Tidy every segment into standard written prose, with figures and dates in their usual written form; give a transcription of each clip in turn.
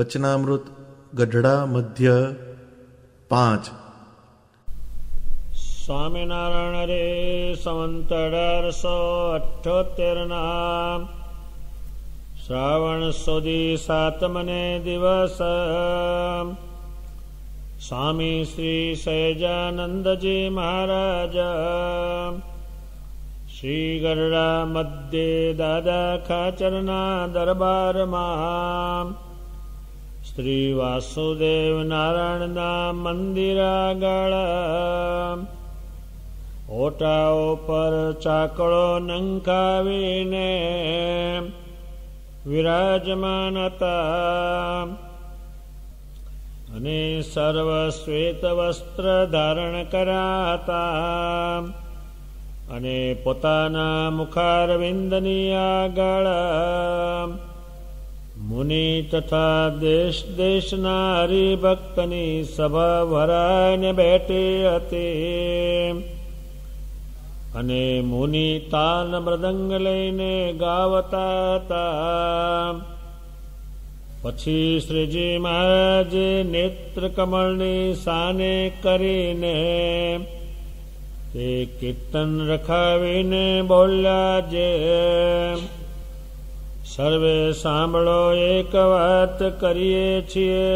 વચનામૃત ગઢડા મધ્ય 5. સ્વામિનારાયણ રે સંવંત 1878 શ્રાવણ સુધી સાતમને દિવસ સ્વામી શ્રી સહજાનંદજી મહારાજ શ્રી ગઢડા મધ્યે દાદા ખાચરના દરબારમાં શ્રી વાસુદેવ નારાયણના મંદિર આગળ ઓટાઓ પર ચાકળો નંખાવીને વિરાજમાન હતા અને સર્વ શ્વેત વસ્ત્ર ધારણ કર્યા હતા અને પોતાના મુખારવિંદની આગળ મુનિ તથા દેશ દેશના હરિભક્તની સભા ભરાઈને બેઠી હતી અને મુનિ તાલ મૃદંગ લઈને ગાવતા હતા. પછી શ્રીજી મહારાજે નેત્ર કમળની સાને કરીને તે કીર્તન રખાવીને બોલ્યા, જે સર્વે સાંભળો એક વાત કરીએ છીએ,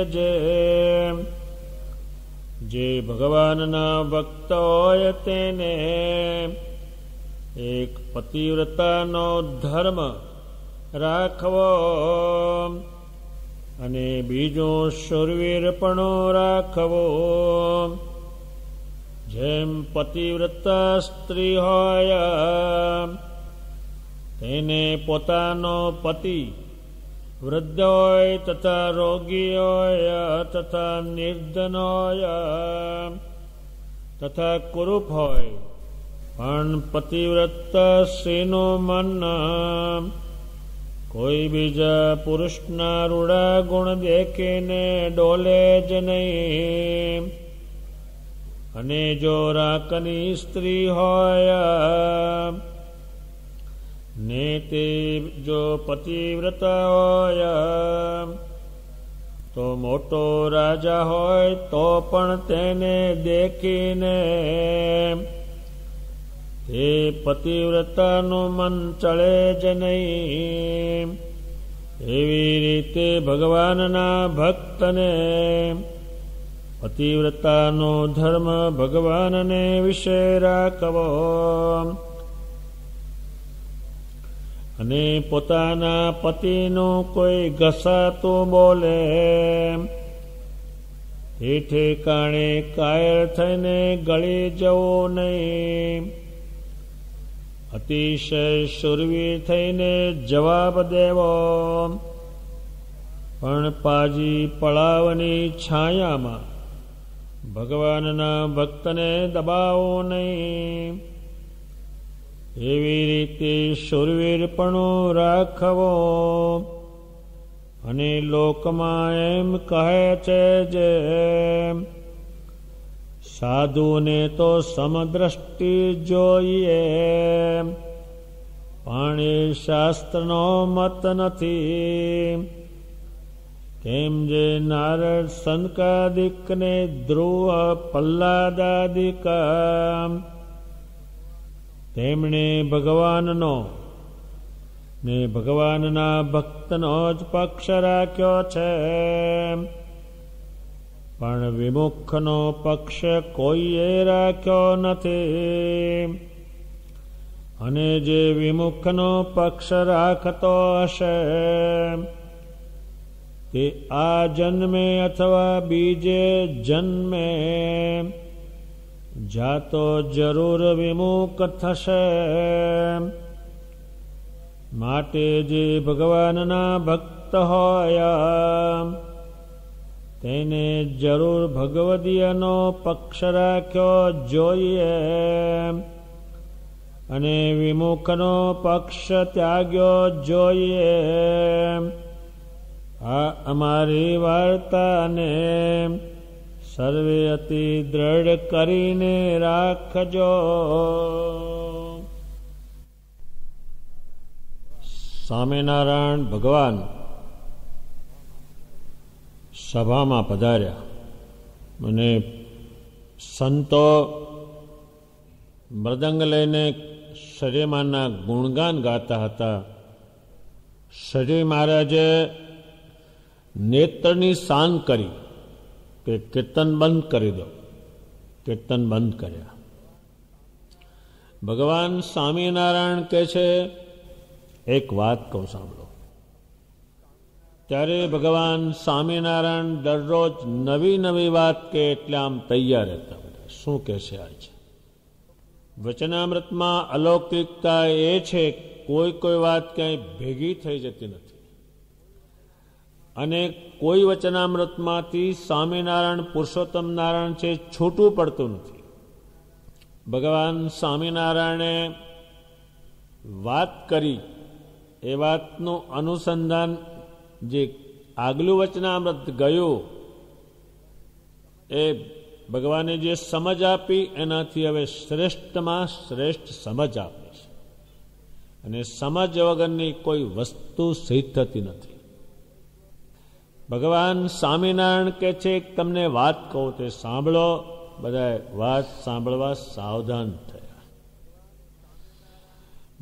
જે ભગવાનના ભક્ત હોય તેને એક પતિવ્રતાનો ધર્મ રાખવો અને બીજો શૂરવીરપણું રાખવો. જેમ પતિવ્રતા સ્ત્રી હોય તેને પોતાનો પતિ વૃદ્ધ હોય તથા રોગી હોય તથા નિર્ધન હોય તથા કુરૂપ હોય, પણ પતિવ્રતા સ્ત્રીનું મન કોઈ બીજા પુરુષના રૂડા ગુણ દેખીને ડોલે જ નહીં. અને જો રાખની સ્ત્રી હોય ને તે જો પતિવ્રતા હોય તો મોટો રાજા હોય તો પણ તેને દેખીને તે પતિવ્રતાનું મન ચડે જ નહીં. એવી રીતે ભગવાનના ભક્તને પતિવ્રતાનો ધર્મ ભગવાનને વિશે રાખવો અને પોતાના પતિનું કોઈ ઘસાતું બોલે એ ઠેકાણે કાયર થઈને ગળી જવું નહીં. અતિશય શૂરવીર થઈને જવાબ દેવો, પણ પાજી પળાવની છાયામાં ભગવાનના ભક્તને દબાવવું નહીં. એવી રીતે શૂરવીરપણું રાખવો. અને લોકમાં એમ કહે છે, જે સાધુને તો સમદ્રષ્ટિ જોઈએ, પણ એ શાસ્ત્રનો મત નથી. કેમ જે નારદ સનકાદિકને ધ્રુવ પલ્લાદાદિક તેમણે ભગવાનનો ને ભગવાનના ભક્તનો જ પક્ષ રાખ્યો છે, પણ વિમુખનો પક્ષ કોઈએ રાખ્યો નથી. અને જે વિમુખનો પક્ષ રાખતો હશે તે આ જન્મે અથવા બીજે જન્મે જાતો જરૂર વિમુખ થશે. માટે જે ભગવાનના ભક્ત હોય તેને જરૂર ભગવદીયનો પક્ષ રાખ્યો જોઈએ અને વિમુખનો પક્ષ ત્યાગ્યો જોઈએ. આ અમારી વાર્તાને સર્વે અતિ દ્રઢ કરીને રાખજો. સ્વામિનારાયણ ભગવાન સભામાં પધાર્યા અને સંતો મૃદંગ લઈને શરીમાના ગુણગાન ગાતા હતા. શરીર મહારાજે નેત્રની શાન કરી કે કીર્તન બંધ કરી દો. કીર્તન બંધ કર્યા. ભગવાન સ્વામિનારાયણ કહે છે, એક વાત કહું સાંભળો. ત્યારે ભગવાન સ્વામિનારાયણ દરરોજ નવી નવી વાત કે એટલે આમ તૈયાર રહેતા. બધા શું કહે છે આજે? વચનામૃતમાં અલૌકિકતા એ છે, કોઈ વાત ક્યાંય ભેગી થઈ જતી નથી. અને કોઈ વચનામૃતમાંથી સ્વામિનારાયણ પુરુષોત્તમ નારાયણ છે છૂટું પડતું નથી. ભગવાન સ્વામિનારાયણે વાત કરી એ વાતનું અનુસંધાન જે આગલું વચનામૃત ગયું એ ભગવાને જે સમજ આપી એનાથી હવે શ્રેષ્ઠમાં શ્રેષ્ઠ સમજ આપે છે. અને સમજ વગરની કોઈ વસ્તુ સિદ્ધ થતી નથી. ભગવાન સ્વામિનારાયણ કહે છે, તમને વાત કહું તે સાંભળો. બધા વાત સાંભળવા સાવધાન થયા.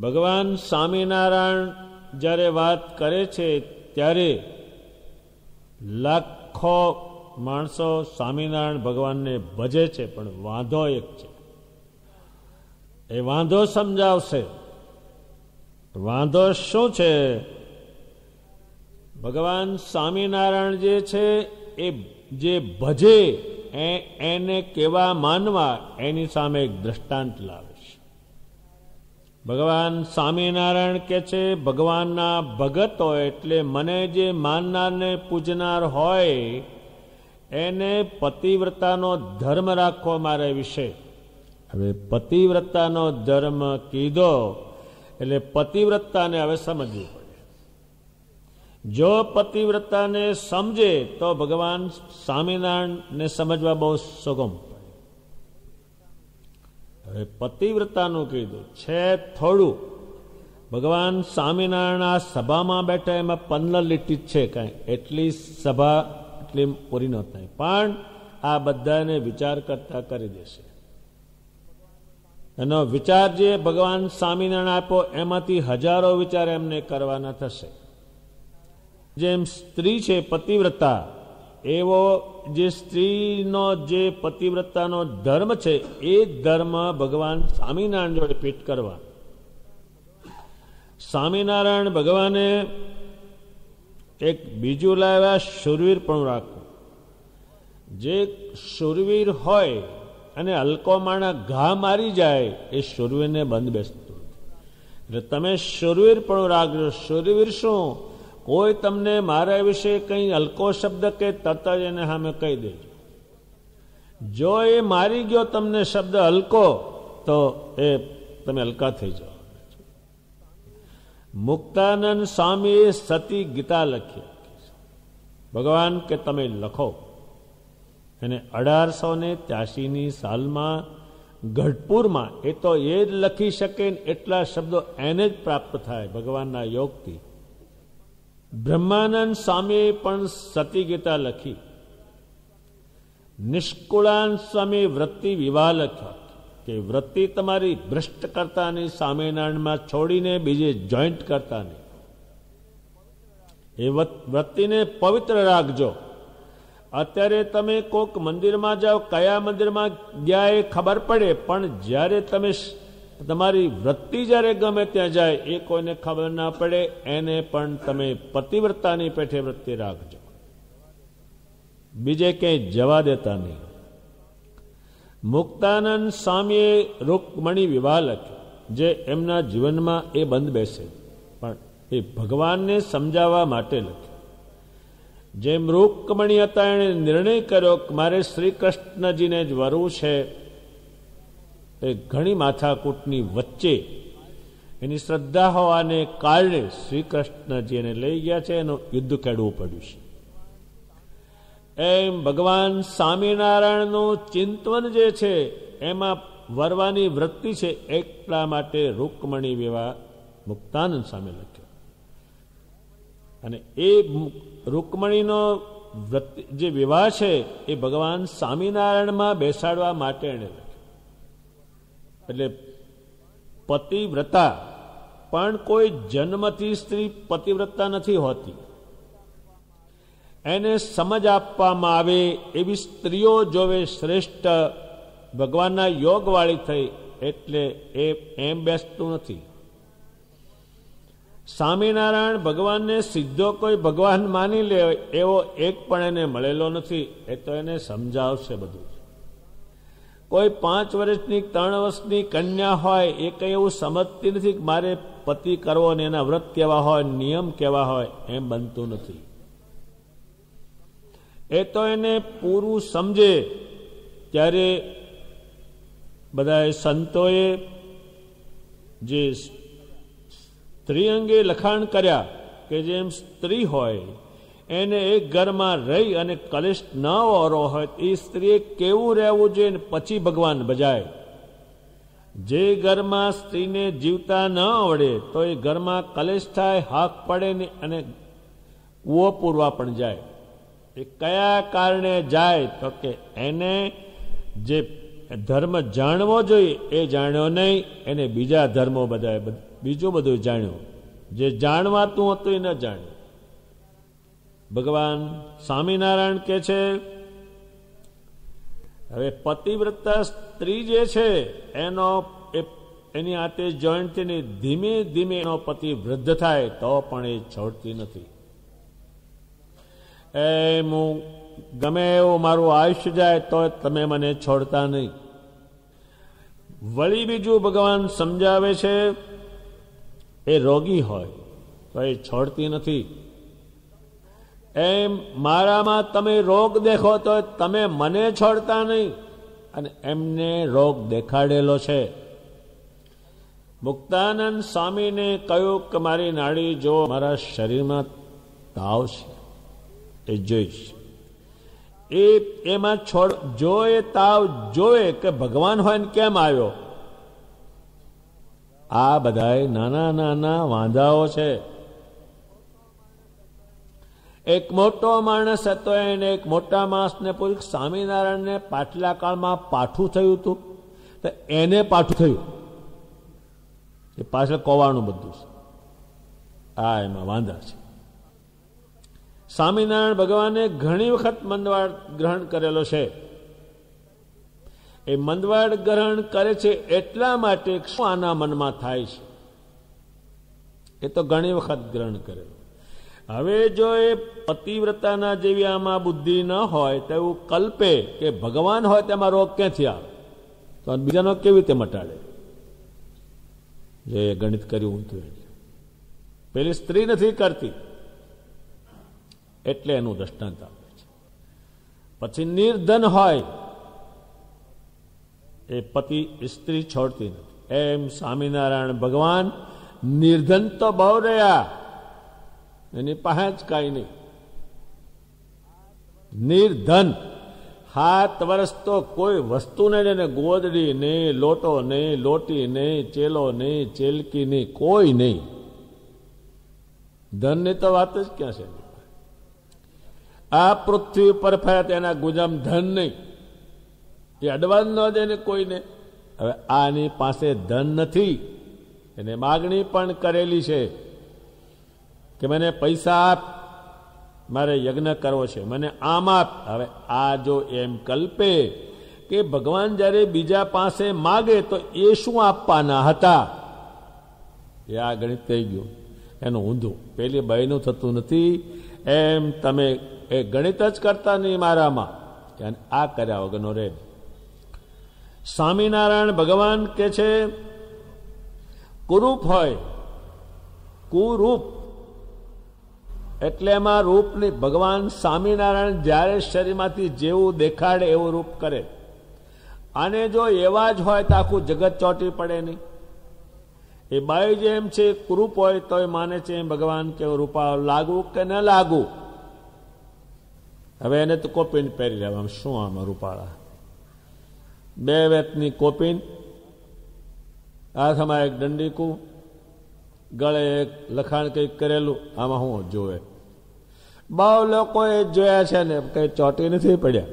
ભગવાન સ્વામિનારાયણ જ્યારે વાત કરે છે ત્યારે લાખો માણસો સ્વામિનારાયણ ભગવાનને ભજે છે, પણ વાંધો એક છે. એ વાંધો સમજાવશે. વાંધો શું છે? ભગવાન સ્વામિનારાયણ જે છે એ જે ભજે એને કેવા માનવા એની સામે એક દ્રષ્ટાંત લાવે છે. ભગવાન સ્વામિનારાયણ કે છે, ભગવાનના ભગત હોય એટલે મને જે માનનારને પૂજનાર હોય એને પતિવ્રતાનો ધર્મ રાખવો મારે વિશે. હવે પતિવ્રતાનો ધર્મ કીધો એટલે પતિવ્રતાને હવે સમજવું પડે. જો પતિવ્રતાને સમજે તો ભગવાન સ્વામિનારાયણને સમજવા બહુ સુગમ પડે. હવે પતિવ્રતાનું કીધું છે થોડું. ભગવાન સ્વામિનારાયણ આ સભામાં બેઠા એમાં 15 લીટી જ છે, કાંઈ એટલી સભા એટલી પૂરી ન થાય, પણ આ બધાને વિચાર કરતા કરી દેશે. એનો વિચાર જે ભગવાન સ્વામિનારાયણ આપ્યો એમાંથી હજારો વિચાર એમને કરવાના થશે. જેમ સ્ત્રી છે પતિવ્રતા, એવો જે સ્ત્રીનો જે પતિવ્રતાનો ધર્મ છે એ ધર્મ ભગવાન સ્વામિનારાયણ જોડે ફિટ કરવા. સ્વામિનારાયણ ભગવાને એક બીજું લાવ્યા, શૂરવીરપણું રાખવું. જે શૂરવીર હોય અને હલકો માણા ઘા મારી જાય એ શૂરવીરને બંધ બેસતું. એટલે તમે શૂરવીરપણું રાખજો. શૂરવીર શું? કોઈ તમને મારા વિશે કંઈ હલકો શબ્દ કે તરત જ એને સામે કહી દેજો. જો એ મારી ગયો તમને શબ્દ હલકો તો એ તમે હલકા થઈ જાઓ. મુક્તાનંદ સ્વામીએ સતી ગીતા લખી. ભગવાન કે તમે લખો. એને 1883ની સાલમાં ગઢપુરમાં, એ તો એ જ લખી શકે એટલા શબ્દો એને જ પ્રાપ્ત થાય ભગવાનના યોગથી. બ્રહ્માનંદ સ્વામીએ પણ સતી ગીતા લખી. નિષ્કુળાનંદ સ્વામી વૃત્તિ વિવાહ લખ્યો કે વૃત્તિ તમારી ભ્રષ્ટ કરતાની સ્વામિનારાયણમાં છોડીને બીજે જોઈન્ટ કરતાની. એ વૃત્તિને પવિત્ર રાખજો. અત્યારે તમે કોઈક મંદિરમાં જાઓ, કયા મંદિરમાં ગયા એ ખબર પડે, પણ જ્યારે તમે તમારી વૃત્તિ જ્યારે ગમે ત્યાં જાય એ કોઈને ખબર ના પડે. એને પણ તમે પતિવ્રતાની પેઠે વૃત્તિ રાખજો, બીજે ક્યાંય જવા દેતા નહીં. મુક્તાનંદ સ્વામીએ રૂકમણી વિવાહ લખ્યો, જે એમના જીવનમાં એ બંધ બેસે, પણ એ ભગવાનને સમજાવવા માટે લખ્યો. જેમ રૂકમણી હતા એણે નિર્ણય કર્યો કે મારે શ્રી કૃષ્ણજીને જ વરવું છે. એ ઘણી માથાકૂટની વચ્ચે એની શ્રદ્ધા હોવાને કારણે શ્રી કૃષ્ણજી એને લઈ ગયા છે. એનું યુદ્ધ ખેડવું પડ્યું છે. એમ ભગવાન સ્વામિનારાયણનું ચિંતન જે છે એમાં વરવાની વૃત્તિ છે, એટલા માટે રૂકમણી વિવાહ મુક્તાનંદ સ્વામી લખ્યો. અને એ રૂકમણીનો જે વિવાહ છે એ ભગવાન સ્વામિનારાયણમાં બેસાડવા માટે એને લખ્યું. એટલે પતિવ્રતા પણ કોઈ જન્મથી સ્ત્રી પતિવ્રતા નથી હોતી. એને સમજ આપવામાં આવે એવી સ્ત્રીઓ જોવે શ્રેષ્ઠ, ભગવાનના યોગવાળી થઈ, એટલે એ એમ બેસતું નથી. સ્વામિનારાયણ ભગવાનને સીધો કોઈ ભગવાન માની લે એવો એક પણ એને મળેલો નથી. એ તો એને સમજાવશે બધું. કોઈ 5 વર્ષની 3 વર્ષની કન્યા હોય એ કંઈ એવું સમજતી નથી કે મારે પતિ કરવો ને એના વ્રત કેવા હોય, નિયમ કેવા હોય, એમ બનતું નથી. એ તો એને પૂરું સમજે ત્યારે બધા સંતોએ જે સ્ત્રી અંગે લખાણ કર્યા કે જેમ સ્ત્રી હોય એને એક ઘરમાં રહી અને કલેશ ન ઓરો હોય એ સ્ત્રીએ કેવું રહેવું જોઈએ પછી ભગવાન બજાય. જે ઘરમાં સ્ત્રીને જીવતા ન આવડે તો એ ઘરમાં કલેશ થાય, હાક પડે ને અને કૂવો પૂરવા પણ જાય. એ કયા કારણે જાય તો કે એને જે ધર્મ જાણવો જોઈએ એ જાણ્યો નહીં, એને બીજા ધર્મો બધા બીજું બધું જાણ્યું, જે જાણવાતું હતું એ ન જાણ્યું. ભગવાન સ્વામિનારાયણ કે છે હવે પતિવ્રતા સ્ત્રી જે છે એની હાથે જોઈન્ટ થઈને ધીમે ધીમે એનો પતિ વૃદ્ધ થાય તો પણ એ છોડતી નથી. હું ગમે એવું મારું આયુષ્ય જાય તો તમે મને છોડતા નહીં. વળી બીજું ભગવાન સમજાવે છે એ રોગી હોય તો એ છોડતી નથી. એમ મારામાં તમે રોગ દેખો તો તમે મને છોડતા નહીં, અને એમને રોગ દેખાડેલો છે. મુક્તાનંદ સ્વામીને કહ્યું કે મારી નાડી જો મારા શરીરમાં તાવ છે એ જોઈશ. એમાં જો એ તાવ જોવે કે ભગવાન હોય ને કેમ આવ્યો. આ બધા નાના નાના વાંધાઓ છે. એક મોટો માણસ હતો, એને એક મોટા માણસને પૂછ્યું સ્વામિનારાયણને પાછલા કાળમાં પાઠું થયું હતું તો એને પાઠું થયું. એ પાછળ કોવાનું બધું છે. આ એમાં વાંધા છે. સ્વામિનારાયણ ભગવાને ઘણી વખત મંદવાડ ગ્રહણ કરેલો છે. એ મંદવાડ ગ્રહણ કરે છે એટલા માટે શું આના મનમાં થાય છે એ તો ઘણી વખત ગ્રહણ કરેલો. હવે જો એ પતિવ્રતાના જેવી આમાં બુદ્ધિ ન હોય તો એવું કલ્પે કે ભગવાન હોય તેમાં રોગ ક્યાંથી આવે તો બીજાનો કેવી રીતે મટાડે. જે ગણિત કર્યું હતું પેલી સ્ત્રી નથી કરતી એટલે એનું દ્રષ્ટાંત આપે છે. પછી નિર્ધન હોય એ પતિ સ્ત્રી છોડતી નથી. એમ સ્વામિનારાયણ ભગવાન નિર્ધન તો બહુ રહ્યા, એની પાસે જ કાંઈ નહીં. નિર્ધન 7 વર્ષ તો કોઈ વસ્તુ નહીં, ને ગોદડી નહીં, લોટો નહીં, લોટી નહીં, ચેલો નહીં, ચેલકી નહીં, કોઈ નહીં. ધનની તો વાત જ ક્યાં છે. આ પૃથ્વી ઉપર ફર્યા તેના ગુજામ ધન નહીં, એ અડવાન ન દે ને કોઈને. હવે આની પાસે ધન નથી, એને માગણી પણ કરેલી છે કે મને પૈસા આપ, મારે યજ્ઞ કરવો છે, મને આમ આપ. હવે આ જો એમ કલ્પે કે ભગવાન જ્યારે બીજા પાસે માગે તો એ શું આપવાના હતા, એ આ ગણિત થઈ ગયું એનું ઊંધું. પેલી બહેનું થતું નથી. એમ તમે એ ગણિત જ કરતા નહીં મારામાં, આ કર્યા વગરનો રે. સ્વામિનારાયણ ભગવાન કે છે કુરૂપ હોય, કુરૂપ એટલે એમાં રૂપ નહીં. ભગવાન સ્વામિનારાયણ જ્યારે શરીરમાંથી જેવું દેખાડે એવું રૂપ કરે. અને જો એવા જ હોય તો આખું જગત ચોંટી પડે નહીં. એ બાઈ જેમ છે કુરૂપ હોય તો એ માને છે ભગવાન કેવું રૂપા લાગુ કે ન લાગુ. હવે એને તો કોપીન પહેરી લેવા, શું આમાં રૂપાળા 2 વેતની કોપીન, હાથમાં એક દંડીકું, ગળે એક લખાણ કંઈક કરેલું, આમાં શું જોવે. બહુ લોકોએ જોયા છે ને કઈ ચોટી નથી પડ્યા.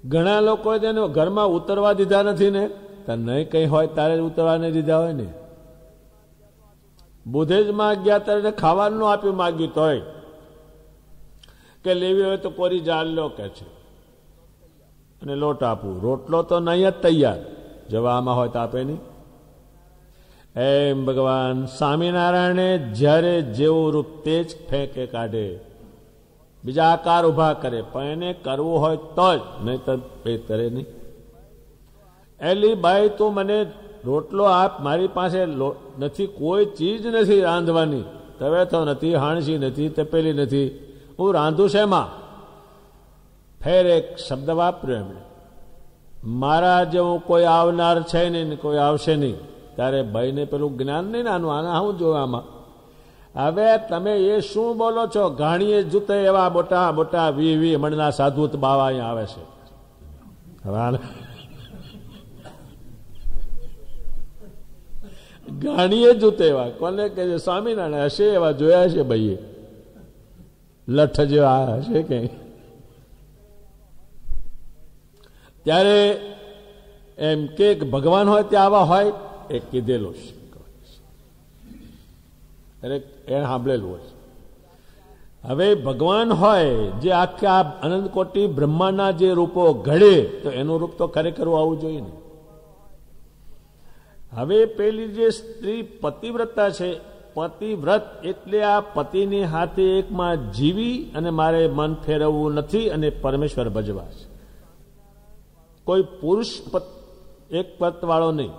ઘણા લોકોએ તેને ઘરમાં ઉતરવા દીધા નથી ને, નહીં કઈ હોય તારે ઉતરવા નહીં દીધા હોય ને. બુધેજમાં ગયા ત્યારે ખાવાનું આપ્યું માગ્યું તોય કે લેવી હોય તો કોરી જાળ લો કે છે, અને લોટ આપું. રોટલો તો નહીં જ તૈયાર, જવામાં હોય તો આપે નહીં. એમ ભગવાન સ્વામિનારાયણે જ્યારે જેવું રૂપ તે જ ફેંકે કાઢે, બીજા આકાર ઉભા કરે, પણ એને કરવું હોય તો જ, નહીં તો એ કરે નહીં. એલી ભાઈ તું મને રોટલો આપ, મારી પાસે નથી, કોઈ ચીજ નથી રાંધવાની, તવે તો નથી, હાણસી નથી, તપેલી નથી, હું રાંધું છે એમાં. ફેર એક શબ્દ વાપર્યો એમણે, મારા જેવું કોઈ આવનાર છે નહીં, કોઈ આવશે નહીં. ત્યારે ભાઈને પેલું જ્ઞાન નહીં નાનું, આના હું જોયું આમાં. હવે તમે એ શું બોલો છો? ઘાણીએ જૂતે એવા મોટા મોટા 20 મણના સાધુત બાવા અહીંયા આવે છે. ઘાણીએ જૂતે એવા કોને કે સ્વામિનારાયણ હશે એવા જોયા છે ભાઈએ, લઠ જેવા હશે કે. ત્યારે એમ કે ભગવાન હોય ત્યાં આવા હોય એ કીધેલું છે, એને સાંભળેલું હોય. હવે ભગવાન હોય જે આખા અનંતકોટી બ્રહ્માંડના જે રૂપો ઘડે, તો એનું રૂપ તો ખરેખર આવવું જોઈએ ને. હવે પેલી જે સ્ત્રી પતિવ્રતા છે, પતિવ્રત એટલે આ પતિની હાથે એકમાં જીવી અને મારે મન ફેરવવું નથી અને પરમેશ્વર ભજવા છે. કોઈ પુરુષ એક પત વાળો નહીં.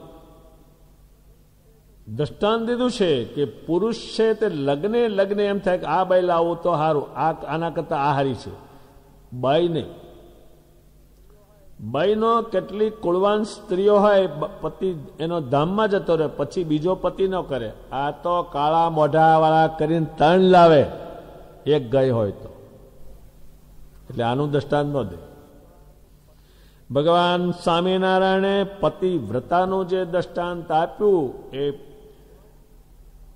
દ્રષ્ટાંત દીધું છે કે પુરુષ છે તે લગ્ને એમ થાય કે આ બાઈ લાવું તો સારું, આના કરતા આ હારી છે. બાઈ નહીં. બાઈનો કેટલી કુળવાન સ્ત્રીઓ હોય, પતિ એનો ધામમાં જતો રહે, પછી બીજો પતિ ન કરે. આ તો કાળા મોઢા વાળા કરીને 3 લાવે એક ગઈ હોય તો. એટલે આનું દ્રષ્ટાંત ન દે. ભગવાન સ્વામિનારાયણે પતિવ્રતાનું જે દ્રષ્ટાંત આપ્યું એ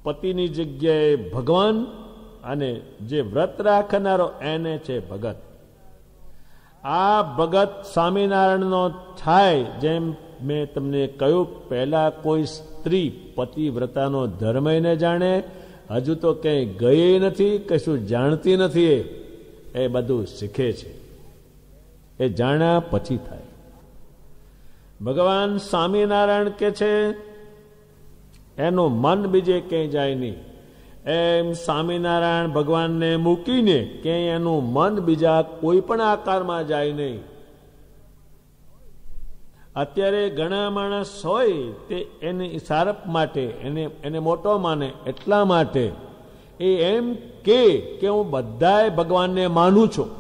પતિની જગ્યાએ ભગવાન, અને જે વ્રત રાખનારો એને છે ભગત. આ ભગત સ્વામિનારાયણનો થાય. જેમ મેં તમને કહ્યું, પહેલા કોઈ સ્ત્રી પતિવ્રતાનો ધર્મ ન જાણે, હજુ તો ક્યાંય ગઈ નથી, કશું જાણતી નથી, એ બધું શીખે છે. એ જાણ્યા પછી થાય. ભગવાન સ્વામિનારાયણ કે છે એનું મન બીજે ક્યાંય જાય નહીં. એમ સ્વામિનારાયણ ભગવાનને મૂકીને ક્યાંય એનું મન બીજા કોઈ પણ આકારમાં જાય નહીં. અત્યારે ઘણા માણસ હોય તે એની સારપ માટે, એને મોટો માને એટલા માટે એ એમ કે હું બધાય ભગવાનને માનું છું.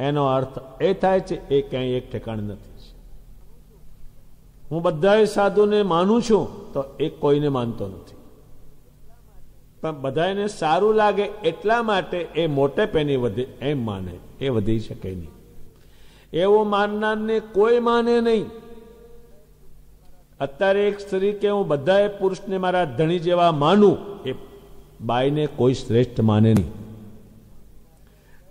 એનો અર્થ એ થાય છે એ ક્યાંય એક ઠેકાણ નથી. હું બધાય સાધુને માનું છું તો એ કોઈને માનતો નથી, પણ બધાને સારું લાગે એટલા માટે એ મોટે પેની વધે એમ માને. એ વધી શકે નહીં. એવું માનનારને કોઈ માને નહીં. અત્યારે એક સ્ત્રી કે હું બધાએ પુરુષને મારા ધણી જેવા માનું, એ બાઈને કોઈ શ્રેષ્ઠ માને નહીં.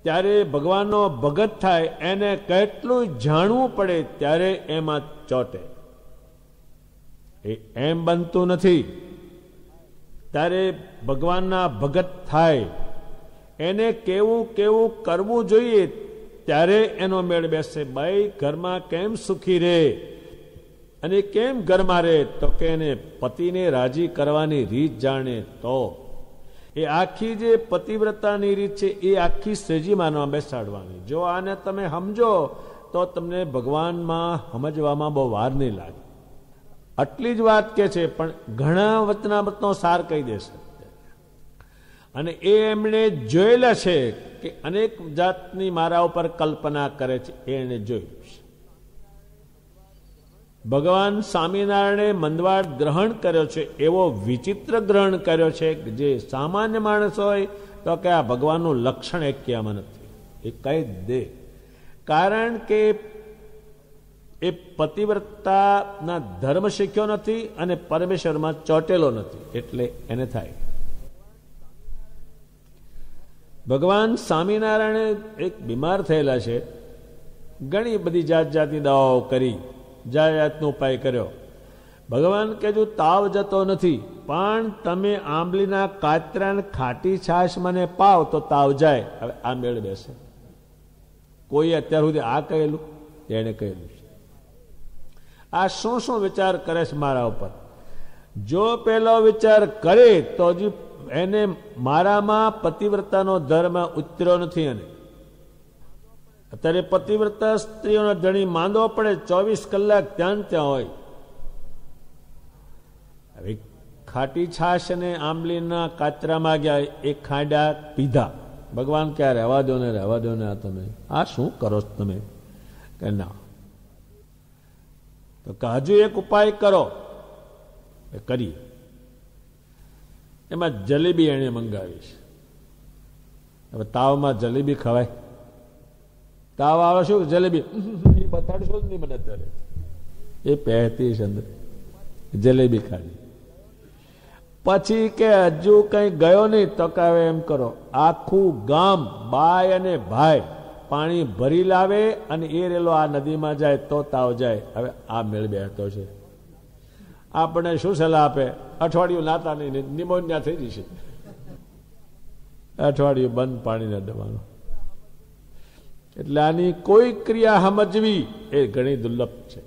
ત્યારે ભગવાનનો ભગત થાય, એને કેટલું જાણવું પડે ત્યારે એમાં ચોટે. એ એમ બનતું નથી. ત્યારે ભગવાનના ભગત થાય, એને કેવું કેવું કરવું જોઈએ ત્યારે એનો મેળ બેસે. ભાઈ ઘરમાં કેમ સુખી રહે અને કેમ ઘરમાં રહે, તો કે એને પતિને રાજી કરવાની રીત જાણે તો. એ આખી જે પતિવ્રતાની રીત છે એ આખી શ્રીજીમાનમાં બેસાડવાની. જો આને તમે સમજો તો તમને ભગવાનમાં સમજવામાં બહુ વાર નહીં લાગે. આટલી જ વાત કે છે, પણ ઘણા વચનામૃતનો સાર કહી દેશે. અને એ એમણે જોયેલા છે કે અનેક જાતની મારા ઉપર કલ્પના કરે છે, એને જોયું છે. ભગવાન સ્વામિનારાયણે મંદવાડ ગ્રહણ કર્યો છે, એવો વિચિત્ર ગ્રહણ કર્યો છે જે સામાન્ય માણસ હોય તો કે આ ભગવાનનું લક્ષણ એક્યામાં નથી, એ કહી દે. કારણ કે એ પતિવ્રતાના ધર્મ શીખ્યો નથી અને પરમેશ્વરમાં ચોટેલો નથી, એટલે એને થાય. ભગવાન સ્વામિનારાયણે એક બીમાર થયેલા છે, ઘણી બધી જાત જાતની દવાઓ કરી, જાત જાતનો ઉપાય કર્યો. ભગવાન કે જો તાવ જતો નથી, પણ તમે આંબલીના કાતરાને ખાટી છાશ મને પાવ તો તાવ જાય. હવે આ મેળ બેસે? કોઈ અત્યાર સુધી આ કહેલું? એને કહેલું છે. આ શું શું વિચાર કરે છે મારા ઉપર? જો પેલો વિચાર કરે તો હજી એને મારામાં પતિવ્રતાનો ધર્મ ઉતર્યો નથી. અને અત્યારે પતિવ્રતા સ્ત્રીઓનો ધણી માંદો પડે 24 કલાક ત્યાં હોય. હવે ખાટી છાશ અને આંબલીના કાતરામાં ગયા, એ ખાંડા પીધા. ભગવાન ક્યાં રહેવા દો ને, રહેવા દો ને, આ તમે આ શું કરો છો તમે? કે ના, તો હજુ એક ઉપાય કરો. એ કરી. એમાં જલેબી એને મંગાવી છે. હવે તાવમાં જલેબી ખવાય? તાવ આવે શું જલેબી બતાડશો જ નહીં મને અત્યારે. એ પહેતી છે અંદર, જલેબી ખાધી. પછી કે હજુ કઈ ગયો નહીં, તો કે હવે એમ કરો, આખું ગામ બાય અને ભાઈ પાણી ભરી લાવે અને એ રેલો આ નદીમાં જાય તો તાવ જાય. હવે આ મેળ બેઠો છે. આપણે શું સલાહ આપે? અઠવાડિયું નાતા નહીં, નિમોનિયા થઈ જશે. અઠવાડિયું બંધ પાણીના દવાનું. એટલે આની કોઈ ક્રિયા સમજવી એ ઘણી દુર્લભ છે.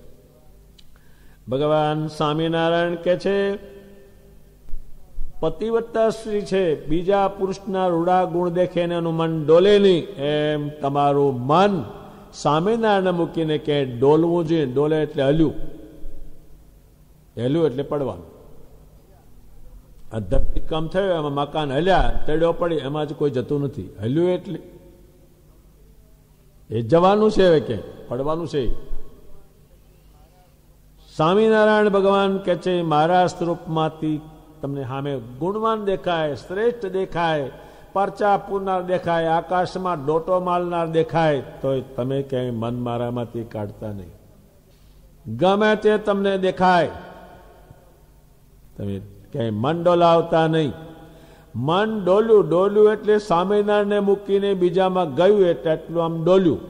ભગવાન સ્વામિનારાયણ કે છે, પતિવ્રતા સ્ત્રી છે, બીજા પુરુષના રૂડા ગુણ દેખે ને એનું મન ડોલે નહીં, એમ તમારું મન સ્વામિનારાયણ મૂકીને કે ડોલવું જોઈએ. ડોલે એટલે હલ્યું, હેલું એટલે પડવાનું. આ ધરતીકંપ થયો, એમાં મકાન હલ્યા, તડ્યો પડી, એમાં જ કોઈ જતું નથી. હલ્યું એટલે એ જવાનું છે, હવે કે પડવાનું છે. સ્વામિનારાયણ ભગવાન કે છે, મારા સ્વરૂપમાંથી તમને સામે ગુણવાન દેખાય, શ્રેષ્ઠ દેખાય, પરચા પૂરનાર દેખાય, આકાશમાં ડોટો મારનાર દેખાય, તો તમે ક્યાંય મન મારામાંથી કાઢતા નહીં. ગમે તે તમને દેખાય, તમે ક્યાંય મન ડોલાવતા નહીં. મન ડોલ્યું, ડોલ્યું એટલે સ્વામિનારાયણને મૂકીને બીજામાં ગયું એટલે એટલું આમ ડોલ્યું,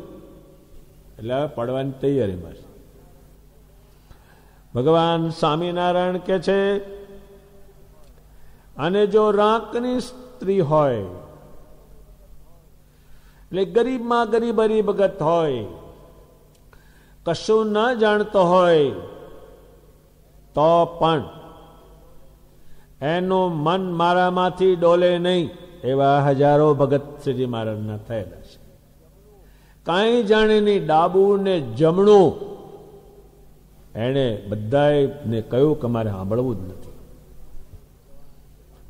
એટલે હવે પડવાની તૈયારીમાં છે. ભગવાન સ્વામિનારાયણ કે છે, અને જો રાંકની સ્ત્રી હોય, એટલે ગરીબમાં ગરીબ હરિભગત હોય, કશું ન જાણતો હોય, તો પણ એનું મન મારામાંથી ડોલે નહીં. એવા હજારો ભગત શ્રીજી મહારાજના થયેલા છે. કાંઈ જાણે નહીં, ડાબું ને જમણું એને બધાને કહ્યું કે મારે સાંભળવું જ નથી,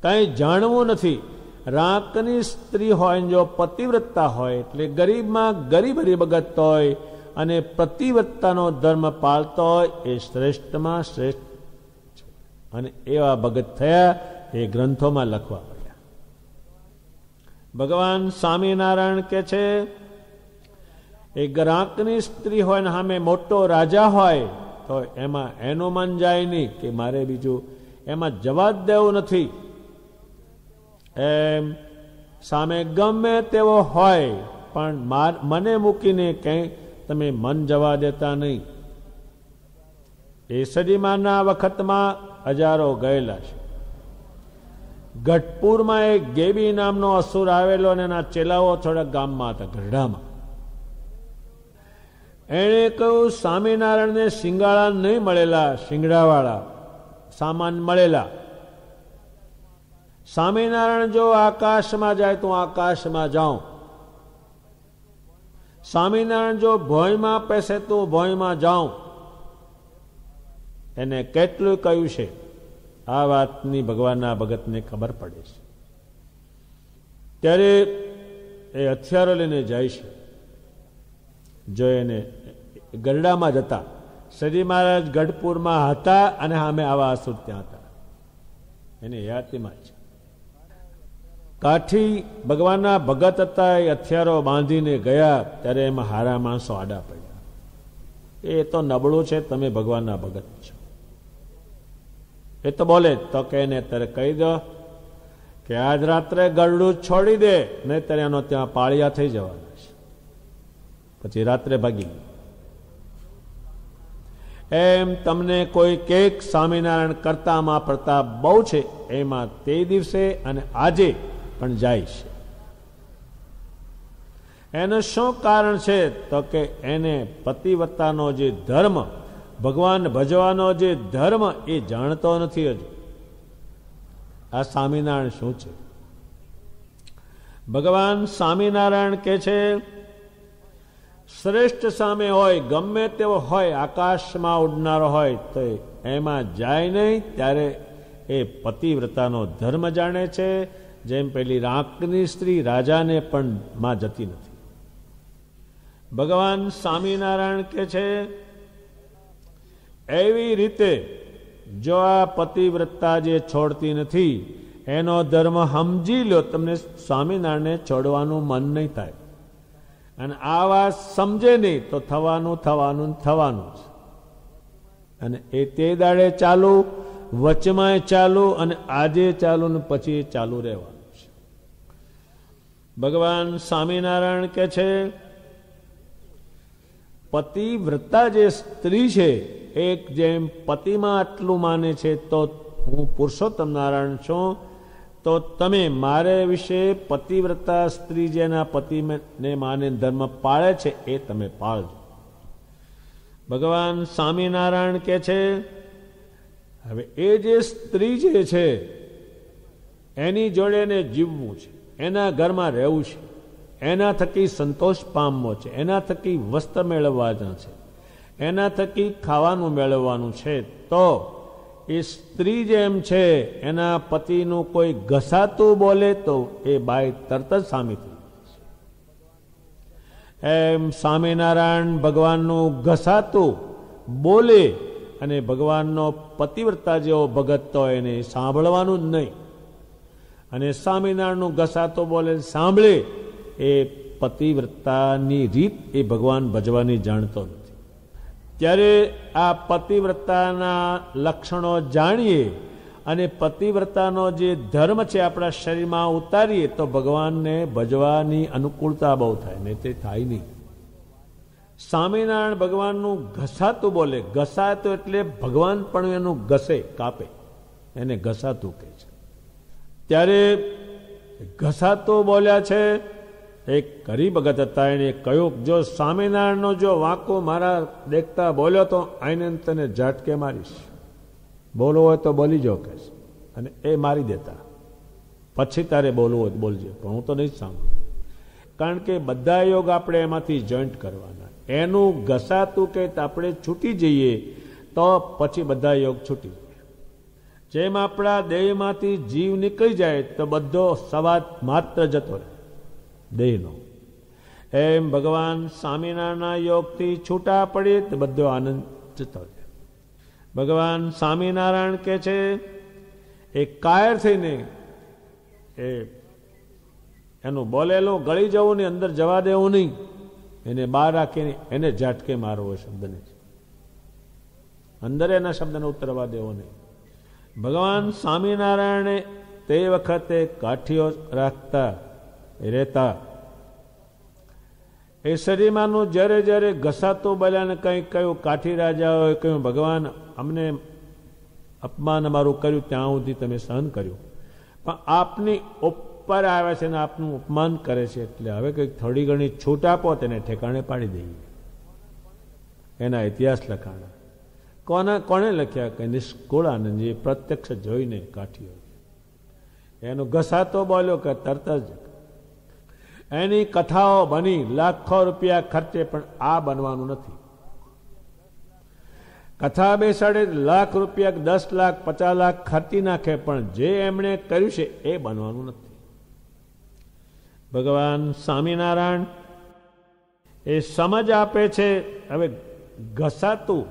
કઈ જાણવું નથી. રાંકની સ્ત્રી હોય, જો પતિવ્રતા હોય, એટલે ગરીબમાં ગરીબ હરિભગત હોય અને પતિવ્રતાનો ધર્મ પાળતો હોય, એ શ્રેષ્ઠમાં શ્રેષ્ઠ. અને એવા ભગત થયા, એ ગ્રંથોમાં લખવા પડ્યા. ભગવાન સ્વામિનારાયણ કે છે, એક રાંકની સ્ત્રી હોય ને સામે મોટો રાજા હોય, તો એમાં એનું મન જાય નહીં કે મારે બીજું એમાં જવા જ દેવું નથી. એમ સામે ગમે તેવો હોય, પણ મને મૂકીને ક્યાંય તમે મન જવા દેતા નહીં. એ સદીમાના વખતમાં હજારો ગયેલા છે. ગઢપુરમાં એક ગેબી નામનો અસુર આવેલો અને એના ચેલાઓ થોડા ગામમાં હતા, ગઢડામાં. એણે કહ્યું, સ્વામિનારાયણને શિંગાળા નહીં મળેલા, શિંગડાવાળા સામાન મળેલા. સ્વામિનારાયણ જો આકાશમાં જાય તો આકાશમાં જાઉં, સ્વામિનારાયણ જો ભોંયમાં પેસે તો ભોંયમાં જાઉં. એને કેટલું કહ્યું છે. આ વાતની ભગવાનના ભગતને ખબર પડે છે. ત્યારે એ હથિયારો લઈને જાય છે. જો એને ગરડામાં જતા, શ્રીજી મહારાજ ગઢપુરમાં હતા અને સામે આવા અસુર ત્યાં હતા, એને યાતિમાં છે. કાઠી ભગવાનના ભગત હતા, એ હથિયારો બાંધીને ગયા, ત્યારે એમાં હારા માણસો આડા પડ્યા. એ તો નબળું છે, તમે ભગવાનના ભગત છો. એ તો બોલે તો કે એને અત્યારે કહી દો કે કે આજ રાત્રે ગળડું છોડી દે, નહીતર એનો ત્યાં પાળિયા થઈ જવાના છે, પછી રાત્રે ભાગી. એમ તમને કોઈ કેક સ્વામિનારાયણ કરતામાં પ્રતાપ બહુ છે, એમાં તે દિવસે અને આજે પણ જાય છે. એનું શું કારણ છે? તો કે એને પતિવ્રતાનો જે ધર્મ, ભગવાન ભજવાનો જે ધર્મ, એ જાણતો નથી હજુ. આ સ્વામિનારાયણ શું છે? ભગવાન સ્વામિનારાયણ કે છે, શ્રેષ્ઠ સામે હોય, ગમે તેવો હોય, આકાશમાં ઉડનારો હોય, તો એમાં જાય નહીં. ત્યારે એ પતિવ્રતાનો ધર્મ જાણે છે. જેમ પેલી રાંકની સ્ત્રી રાજાને પણ માં જતી નથી. ભગવાન સ્વામિનારાયણ કે છે, એવી રીતે જો આ પતિવ્રતા જે છોડતી નથી, એનો ધર્મ સમજી લો, તમને સ્વામિનારાયણને છોડવાનું મન નહીં થાય. અને આ વાત સમજે નહીં તો થવાનું થવાનું થવાનું છે. અને એ તે દાડે ચાલુ, વચમાં ચાલુ, અને આજે ચાલુ, ને પછી ચાલુ રહેવાનું છે. ભગવાન સ્વામિનારાયણ કે છે, પતિવ્રતા જે સ્ત્રી છે, એક જેમ પતિમાં આટલું માને છે, તો હું પુરુષોત્તમ નારાયણ છું, તો તમે મારે વિશે પતિવ્રતા સ્ત્રી જેના પતિને માને ધર્મ પાળે છે, એ તમે પાળજો. ભગવાન સ્વામિનારાયણ કે છે, હવે એ જે સ્ત્રી જે છે, એની જોડે એને જીવવું છે, એના ઘરમાં રહેવું છે, એના થકી સંતોષ પામવો છે, એના થકી વસ્ત્ર મેળવવાના છે, એના થકી ખાવાનું મેળવવાનું છે. તો એ સ્ત્રી જેમ છે, એના પતિનું કોઈ ઘસાતું બોલે તો એ બાઈ તરત જ સામી થઈ જાય છે. એમ સ્વામિનારાયણ ભગવાનનું ઘસાતું બોલે, અને ભગવાનનો પતિવ્રતા જેવો ભગત તો એને સાંભળવાનું જ નહીં. અને સ્વામિનારાયણનું ઘસાતો બોલે સાંભળે, એ પતિવ્રતાની રીત એ ભગવાન ભજવાની જાણતો નથી. ત્યારે આ પતિવ્રતાના લક્ષણો જાણીએ અને પતિવ્રતાનો જે ધર્મ છે આપણા શરીરમાં ઉતારીએ, તો ભગવાનને ભજવાની અનુકૂળતા બહુ થાય, નહીં તે થાય નહીં. સ્વામિનારાયણ ભગવાનનું ઘસાતું બોલે. ઘસાતું એટલે ભગવાન પણ એનું ઘસે, કાપે, એને ઘસાતું કહે છે. ત્યારે ઘસાતું બોલ્યા છે. એક હરિભગત હતા, એને કહ્યું, જો સ્વામિનારાયણનો જો વાંકો મારા દેખતા બોલ્યો તો આઈને તને ઝાટકે મારીશ, બોલવો હોય તો બોલી જો કે, અને એ મારી દેતા. પછી તારે બોલવું હોય બોલજે, પણ હું તો નહીં સાંભળું. કારણ કે બધા યોગ આપણે એમાંથી જોઈન્ટ કરવાના. એનું ઘસાતું કે આપણે છૂટી જઈએ તો પછી બધા યોગ છૂટી જાય. જેમ આપણા દેહમાંથી જીવ નીકળી જાય તો બધો સવાદ માત્ર જતો રહે દેહનો, એમ ભગવાન સ્વામિનારાયણના યોગથી છૂટા પડીએ તો બધો આનંદ જતો રહે. ભગવાન સ્વામિનારાયણ કે છે, એ કાયર થઈને એ એનું બોલેલું ગળી જવું નહીં, અંદર જવા દેવું નહીં, એને બહાર રાખીને એને ઝાટકે મારવો શબ્દને, અંદર એના શબ્દને ઉતરવા દેવો નહીં. ભગવાન સ્વામિનારાયણે તે વખતે કાઠીઓ રાખતા રહેતા. એ શરીરમાંનું જ્યારે જ્યારે ઘસાતું બોલ્યાને કંઈક કહ્યું, કાઠી રાજાઓએ કહ્યું, ભગવાન અમને અપમાન અમારું કર્યું, ત્યાં સુધી તમે સહન કર્યું, પણ આપની ઉપર આવે છે ને આપનું અપમાન કરે છે, એટલે હવે કંઈક થોડી ઘણી છૂટ આપો, તેને ઠેકાણે પાડી દઈએ. એના ઇતિહાસ લખાણા. કોણે લખ્યા? કે નિષ્કુળાનંદજી પ્રત્યક્ષ જોઈને કાઠીઓ. એનો ઘસાતો બોલ્યો કે તરત જ એની કથાઓ બની, લાખો રૂપિયા ખર્ચે, પણ આ બનવાનું નથી. કથા બેસાડે લાખ રૂપિયા, 10 લાખ 50 લાખ ખર્ચી નાખે, પણ જે એમણે કર્યું છે એ બનવાનું નથી. ભગવાન સ્વામિનારાયણ એ સમજ આપે છે. હવે ઘસાતું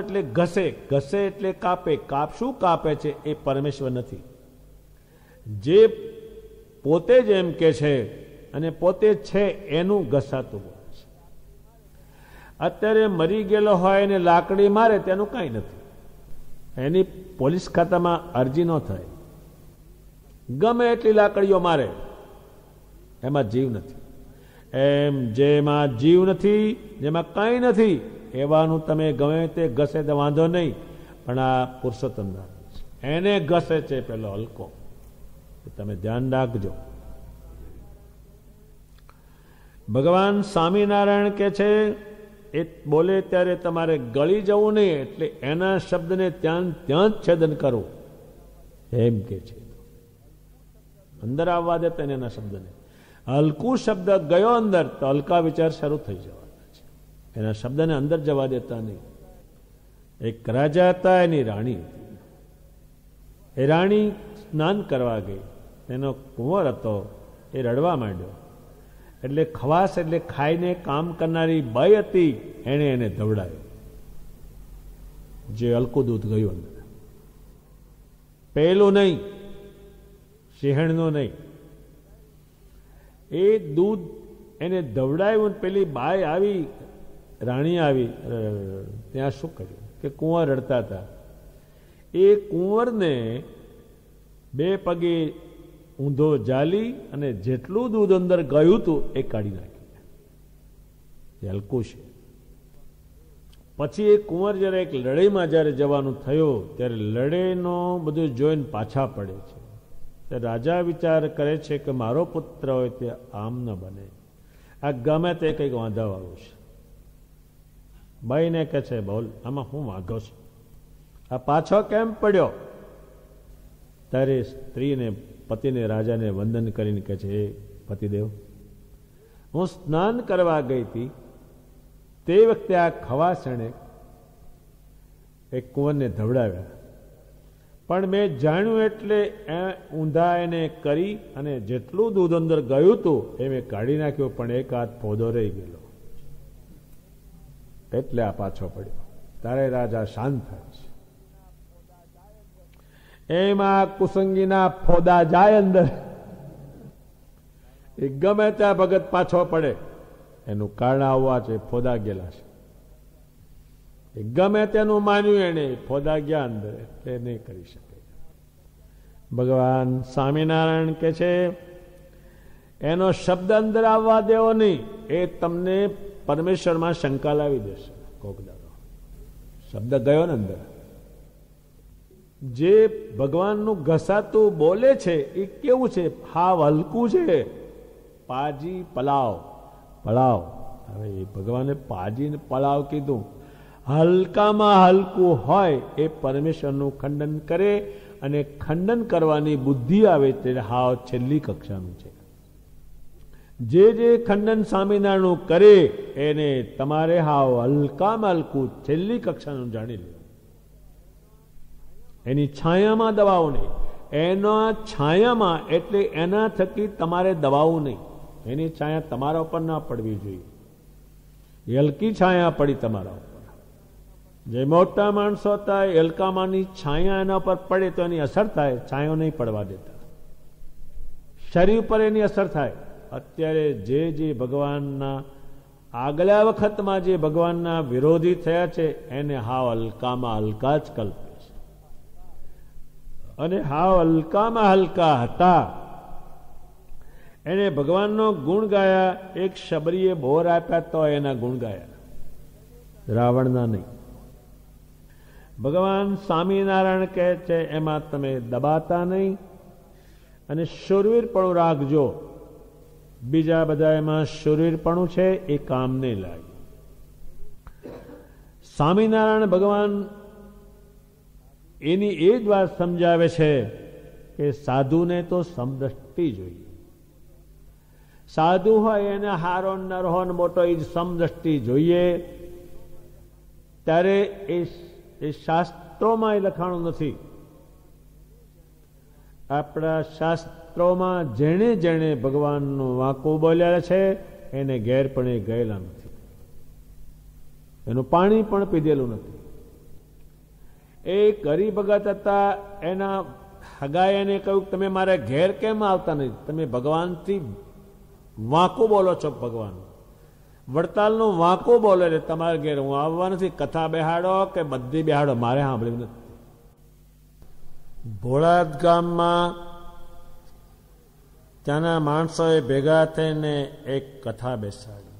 એટલે ઘસે, ઘસે એટલે કાપે. શું કાપે છે? એ પરમેશ્વર નથી. જે પોતે જ એમ કે છે અને પોતે છે એનું ઘસાતું બોલે છે. અત્યારે મરી ગયેલો હોય એને લાકડી મારે તેનું કાંઈ નથી, એની પોલીસ ખાતામાં અરજી ન થાય, ગમે એટલી લાકડીઓ મારે, એમાં જીવ નથી. એમ જેમાં જીવ નથી, જેમાં કંઈ નથી, એવાનું તમે ગમે તે ઘસે તો વાંધો નહીં, પણ આ પુરુષોત્તમ નારાયણ છે, એને ઘસે છે પેલો હલકો. તમે ધ્યાન રાખજો. ભગવાન સ્વામિનારાયણ કે છે એ બોલે ત્યારે તમારે ગળી જવું નહીં, એટલે એના શબ્દને ત્યાં ત્યાં જ છેદન કરવું, એમ કે છે. અંદર આવવા દે તેને એના શબ્દને. હલકું શબ્દ ગયો અંદર તો હલકા વિચાર શરૂ થઈ જવાના છે. એના શબ્દને અંદર જવા દેતા નહીં. એક રાજા હતા, એની રાણી હતી. એ રાણી સ્નાન કરવા ગઈ, એનો કુંવર હતો, એ રડવા માંડ્યો. એટલે ખવાસ એટલે ખાઈને કામ કરનારી બાઈ હતી, એણે એને ધવડાયો. જે હલકું દૂધ ગયું અંદર, પેલું નહીં, સિંહણનું નહીં. એ દૂધ એને ધવડાયું. પેલી બાઈ આવી, રાણી આવી, ત્યાં શું કર્યું કે કુંવર રડતા હતા. એ કુંવરને બે પગે ઊંધો જાલી અને જેટલું દૂધ અંદર ગયું હતું એ કાઢી નાખ્યું. એ હલકું છે. પછી એ કુંવર જયારે એક લડાઈમાં જયારે જવાનું થયું ત્યારે લડાઈનો બધું જોઈને પાછા પડે છે. રાજા વિચાર કરે છે કે મારો પુત્ર હોય તે આમ ન બને, આ ગમે તે કંઈક વાંધાવાળું છે. બાઈને કહે છે બોલ, આમાં હું વાંધો છું, આ પાછો કેમ પડ્યો? ત્યારે સ્ત્રીને પતિને રાજાને વંદન કરીને કહે છે, હે પતિદેવ, હું સ્નાન કરવા ગઈ હતી, તે વખતે આ ખવાસણે એક કુંવરને ધવડાવ્યા, પણ મેં જાણ્યું એટલે ઊંધા એને કરી અને જેટલું દૂધ અંદર ગયું હતું એ મેં કાઢી નાખ્યું, પણ એક હાથ ફોદો રહી ગયેલો, એટલે આ પાછો પડ્યો. તારે રાજા શાંત થાય છે. એમાં કુસંગીના ફોદા જાય અંદર, એ ગમે ત્યાં ભગત પાછો પડે, એનું કારણ આવવા છે, ફોદા ગયેલા છે. એ ગમે તેનું માન્યું એને, ફોદા ગયા અંદર, એટલે નહીં કરી શકે. ભગવાન સ્વામિનારાયણ કે છે એનો શબ્દ અંદર આવવા દેવો નહીં, એ તમને પરમેશ્વરમાં શંકા લાવી દેશે. કોક દાડો શબ્દ ગયો ને અંદર, જે ભગવાનનું ઘસાતું બોલે છે એ કેવું છે? હાવ હલકું છે. પાજી પલાવ, પલાવ. હવે એ ભગવાને પાજી ને પલાવ કીધું. હલકામાં હલકું હોય એ પરમેશ્વરનું ખંડન કરે, અને ખંડન કરવાની બુદ્ધિ આવે તે હાવ છેલ્લી કક્ષાનું છે. જે ખંડન સ્વામિનારાયણનું કરે એને તમારે હાવ હલકામાં હલકું છેલ્લી કક્ષાનું જાણી લે. એની છાયામાં દવાઓ નહીં, એના છાયામાં એટલે એના થકી તમારે દવાઓ નહીં. એની છાયા તમારા ઉપર ના પડવી જોઈએ. હલકી છાયા પડી તમારા ઉપર. જે મોટા માણસો હતા હલકામાંની છાયા એના ઉપર પડે તો એની અસર થાય, છાયો નહીં પડવા દેતા. શરીર પર એની અસર થાય. અત્યારે જે ભગવાનના આગલા વખતમાં જે ભગવાનના વિરોધી થયા છે એને હાવ હલકામાં હલકા જ કલ્પે છે, અને હાવ હલકામાં હલકા હતા. એને ભગવાનનો ગુણ ગાયા. એક શબરીએ બોર આપ્યા તો એના ગુણ ગાયા, રાવણના નહીં. ભગવાન સ્વામિનારાયણ કહે છે એમાં તમે દબાતા નહીં, અને શૂરવીરપણું રાખજો. બીજા બધા એમાં શૂરવીરપણું છે એ કામ નહીં લાગે. સ્વામિનારાયણ ભગવાન એની એ જ વાત સમજાવે છે કે સાધુને તો સમદ્રષ્ટિ જોઈએ. સાધુ હોય એને હારો નરહો મોટો એ સમદ્રષ્ટિ જોઈએ. ત્યારે એ શાસ્ત્રોમાં એ લખાણું નથી. આપણા શાસ્ત્રોમાં જેણે જેણે ભગવાનનું વાંકું બોલ્યા છે એને ઘેર પણ એ ગયેલા નથી, એનું પાણી પણ પીધેલું નથી. એ ગરીબ ભગત હતા, એના હગાએ એને કહ્યું તમે મારા ઘેર કેમ આવતા નથી? તમે ભગવાનથી વાંકું બોલો છો. ભગવાન વડતાલનું વાંકું બોલે એટલે તમારા ઘેર હું આવવા નથી. કથા બેહાડો કે બધી બેહાડો, મારે સાંભળ્યું નથી. ભોળાદ ગામમાં ત્યાંના માણસોએ ભેગા થઈને એક કથા બેસાડી.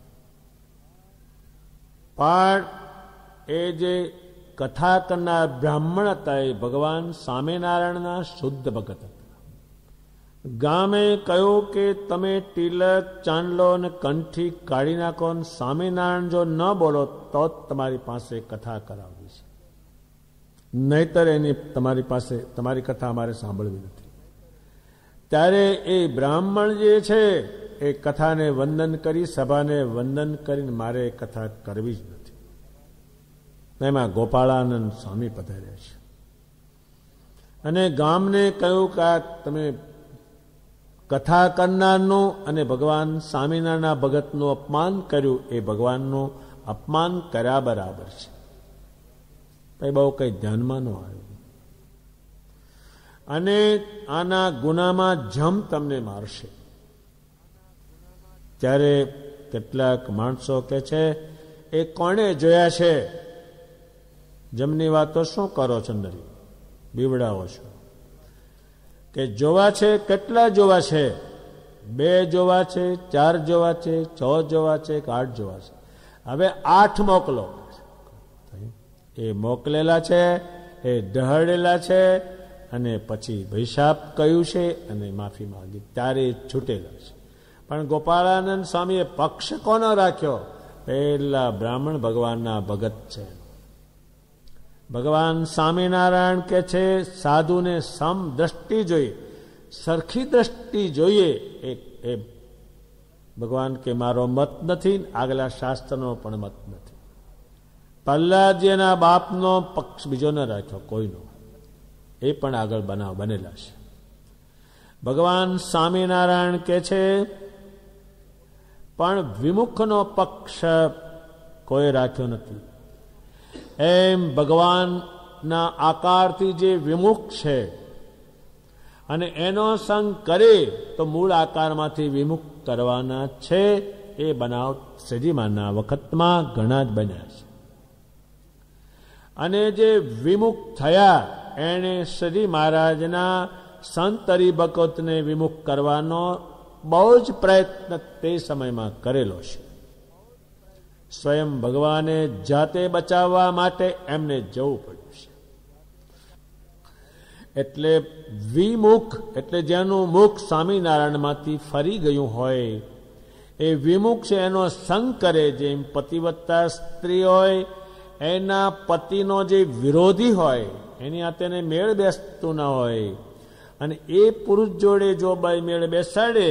પણ એ જે કથા કરનાર બ્રાહ્મણ હતા એ ભગવાન સ્વામિનારાયણના શુદ્ધ ભગત હતા. ગામે કહ્યું કે તમે તિલક, ચાંદલો અને કંઠી કાઢી નાખો, સ્વામિનારાયણ જો ન બોલો તો જ તમારી પાસે કથા કરાવવી છે, નહીતર એની તમારી કથા અમારે સાંભળવી નથી. ત્યારે એ બ્રાહ્મણ જે છે એ કથાને વંદન કરી, સભાને વંદન કરીને મારે એ કથા કરવી જ નથી. એમાં ગોપાળાનંદ સ્વામી પધાર્યા છે અને ગામને કહ્યું કે આ તમે કથા કરનારનું અને ભગવાન સ્વામિનારાયણના ભગતનું અપમાન કર્યું, એ ભગવાનનું અપમાન કર્યા બરાબર છે. એ બહુ કંઈ ધ્યાનમાં ન આવ્યું અને આના ગુનામાં જમ તમને મારશે. ત્યારે કેટલાક માણસો કે છે એ કોણે જોયા છે? જમની વાતો શું કરો છો નરી, બીવડાવો છો? કે જોવા છે, કેટલા જોવા છે? 2 જોવા છે, 4 જોવા છે, 6 જોવા છે કે 8 જોવા છે? હવે 8 મોકલો. એ મોકલેલા છે, એ ડહળેલા છે અને પછી ભૈશાપ કહ્યું છે અને માફી માંગી, ત્યારે છૂટેલા છે. પણ ગોપાળાનંદ સ્વામીએ પક્ષ કોનો રાખ્યો? પેલા બ્રાહ્મણ ભગવાનના ભગત છે. ભગવાન સ્વામિનારાયણ કે છે સાધુને સમ દ્રષ્ટિ જોઈએ, સરખી દ્રષ્ટિ જોઈએ. એ ભગવાન કે મારો મત નથી, આગલા શાસ્ત્રનો પણ મત નથી. પ્રહલાદજીના બાપનો પક્ષ બીજો ન રાખ્યો, કોઈનો. એ પણ આગળ બનેલા છે. ભગવાન સ્વામિનારાયણ કે છે પણ વિમુખનો પક્ષ કોઈ રાખ્યો નથી. એમ ભગવાનના આકારથી જે વિમુખ છે અને એનો સંગ કરે તો મૂળ આકારમાંથી વિમુખ કરવાના છે. એ બનાવ શ્રીજીમાના વખતમાં ઘણા જ બન્યા છે. અને જે વિમુખ થયા એણે શ્રી મહારાજના સંત હરિભક્તને વિમુખ કરવાનો બહુ જ પ્રયત્ન તે સમયમાં કરેલો છે. સ્વયં ભગવાને જાતે બચાવવા માટે એમને જવું પડ્યું છે. એટલે વિમુખ એટલે જેનું મુખ સ્વામિનારાયણમાંથી ફરી ગયું હોય એ વિમુખ છે. એનો સંગ કરે, જેમ પતિવત્તા સ્ત્રી હોય એના પતિનો જે વિરોધી હોય એની હાથે મેળ બેસતું ના હોય અને એ પુરુષ જોડે જો બાઈ મેળ બેસાડે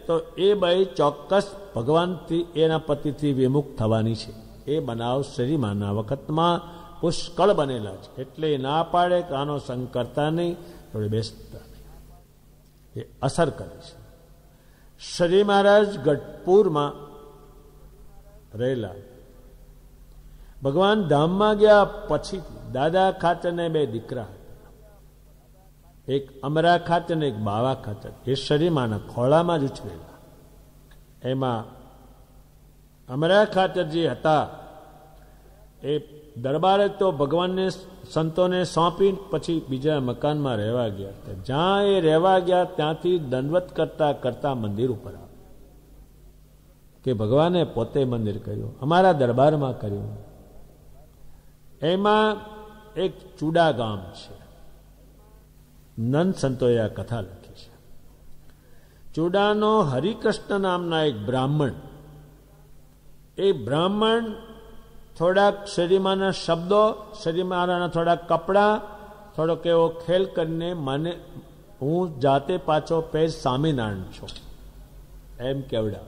તો એ બાઈ ચોક્કસ ભગવાનથી એના પતિથી વિમુખ થવાની છે. એ બનાવ શ્રીમાના વખતમાં પુષ્કળ બનેલા છે. એટલે ના પાડે કે આનો સંગ કરતા નહીં, જોડે બેસતા નહીં. એ અસર કરે છે. શ્રી મહારાજ ગઢપુરમાં રહેલા. ભગવાન ધામમાં ગયા પછી દાદા ખાચરને 2 દીકરા હતા. એક અમરા ખાચર ને એક બાવા ખાચર. એ શરીમાના ખોળામાં જ ઉછરેલા. એમાં અમરા ખાચરજી હતા એ દરબારે તો ભગવાનને સંતોને સોંપી પછી બીજા મકાનમાં રહેવા ગયા હતા. જ્યાં એ રહેવા ગયા ત્યાંથી દંડવત કરતા કરતા મંદિર ઉપર આવ્યા કે ભગવાને પોતે મંદિર કર્યું, અમારા દરબારમાં કર્યું. એમાં એક ચુડા ગામ છે. નંદ સંતોએ આ કથા લખી છે. ચુડાનો હરિકૃષ્ણ નામના એક બ્રાહ્મણ, એ બ્રાહ્મણ થોડાક શ્રીમાના શબ્દો, શ્રીમાના થોડાક કપડા, થોડોક એવો ખેલ કરીને મને હું જાતે પાછો પેજ સ્વામિનારાયણ છું એમ કેવડા.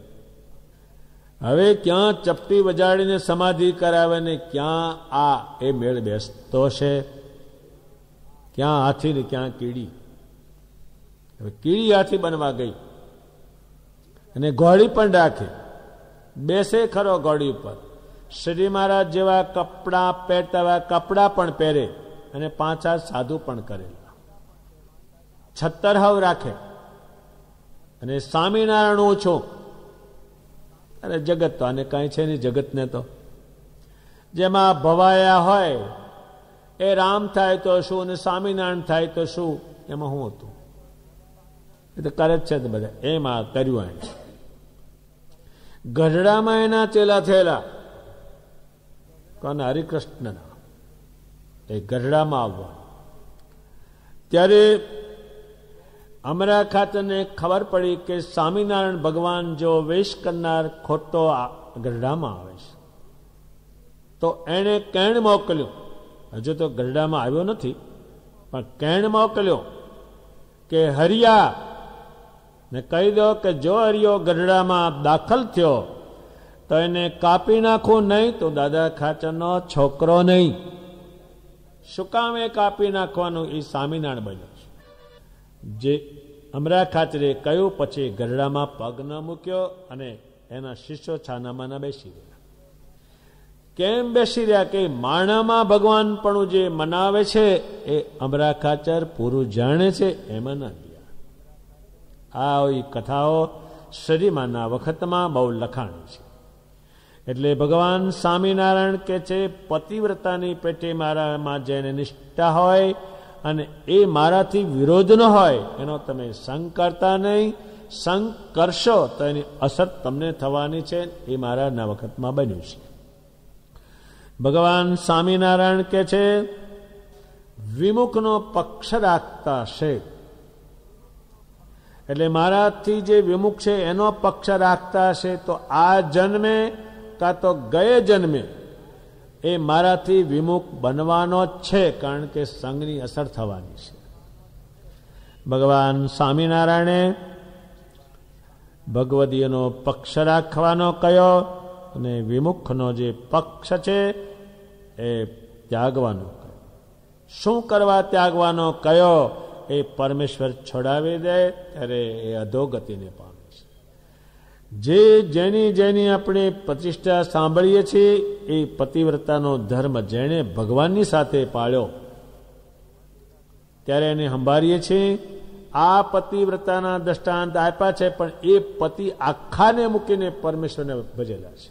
હવે ક્યાં ચપટી વજાડીને સમાધિ કરાવે ને ક્યાં આ એ મેળ બેસતો છે, ક્યાં હાથી ને ક્યાં કીડી. હવે કીડી હાથી બનવા ગઈ અને ઘોડી પણ રાખે, બેસે ખરો ઘોડી ઉપર. શ્રી મહારાજ જેવા કપડાં પહેરતા એવા કપડાં પણ પહેરે અને 5 સાધુ પણ કરેલા. છત્તરહવ રાખે અને સ્વામિનારાયણ હું છું. અરે જગત તો આને કાંઈ છે નહીં, જગતને તો જેમાં ભવાયા હોય એ રામ થાય તો શું ને સ્વામિનારાયણ થાય તો શું, એમાં હું હતું. એ તો કરે જ છે બધા. એમાં કર્યું એને ગઢડામાં એના ચેલા થયેલા કોને? હરિકૃષ્ણના. એ ગઢડામાં આવવા ત્યારે અમરા ખાતરને ખબર પડી કે સ્વામિનારાયણ ભગવાન જો વેશ કરનાર ખોટો ગઢડામાં આવે છે, તો એણે કેણ મોકલ્યું. હજુ તો ગઢડામાં આવ્યો નથી, પણ કેણ મોકલ્યો કે હરિયા ને કહી દો કે જો હરિયો ગઢડામાં દાખલ થયો તો એને કાપી નાખવું નહીં, તો દાદા ખાચરનો છોકરો નહીં. શું કામ એ કાપી નાખવાનું? એ સ્વામિનારાયણ બન્યો છે. જે અમરા ખાચરે કહ્યું પછી ગઢડામાં પગ ન મૂક્યો અને એના શિષ્યો છાનામાં બેસી ગયા. કેમ બેસી રહ્યા? કે માણામાં ભગવાન પણ જે મનાવે છે એ અમરા ખાચર પૂરું જાણે છે, એમાં ના ગયા. આ કથાઓ શ્રીમાના વખતમાં બહુ લખાણી છે. એટલે ભગવાન સ્વામિનારાયણ કે છે પતિવ્રતાની પેટે મારામાં જેને નિષ્ઠા હોય અને એ મારાથી વિરોધ ન હોય એનો તમે સંગ કરતા નહીં. સંગ કરશો તો એની અસર તમને થવાની છે. એ મારાના વખતમાં બન્યું છે. ભગવાન સ્વામિનારાયણ કે છે વિમુખનો પક્ષ રાખતા છે. એટલે મારાથી જે વિમુખ છે એનો પક્ષ રાખતા હશે તો આ જન્મે કાં તો ગયે જન્મે એ મારાથી વિમુખ બનવાનો જ છે, કારણ કે સંગની અસર થવાની છે. ભગવાન સ્વામિનારાયણે ભગવદીયનો પક્ષ રાખવાનો કયો અને વિમુખનો જે પક્ષ છે એ ત્યાગવાનો કયો. શું કરવા ત્યાગવાનો કયો? એ પરમેશ્વર છોડાવી દે ત્યારે એ અધોગતિને પામે છે. જેની જેની આપણે પ્રતિષ્ઠા સાંભળીએ છીએ એ પતિવ્રતાનો ધર્મ જેણે ભગવાનની સાથે પાળ્યો ત્યારે એને સંભાળીએ છીએ. આ પતિવ્રતાના દ્રષ્ટાંત આપ્યા છે, પણ એ પતિ આખાને મૂકીને પરમેશ્વરને ભજેલા છે.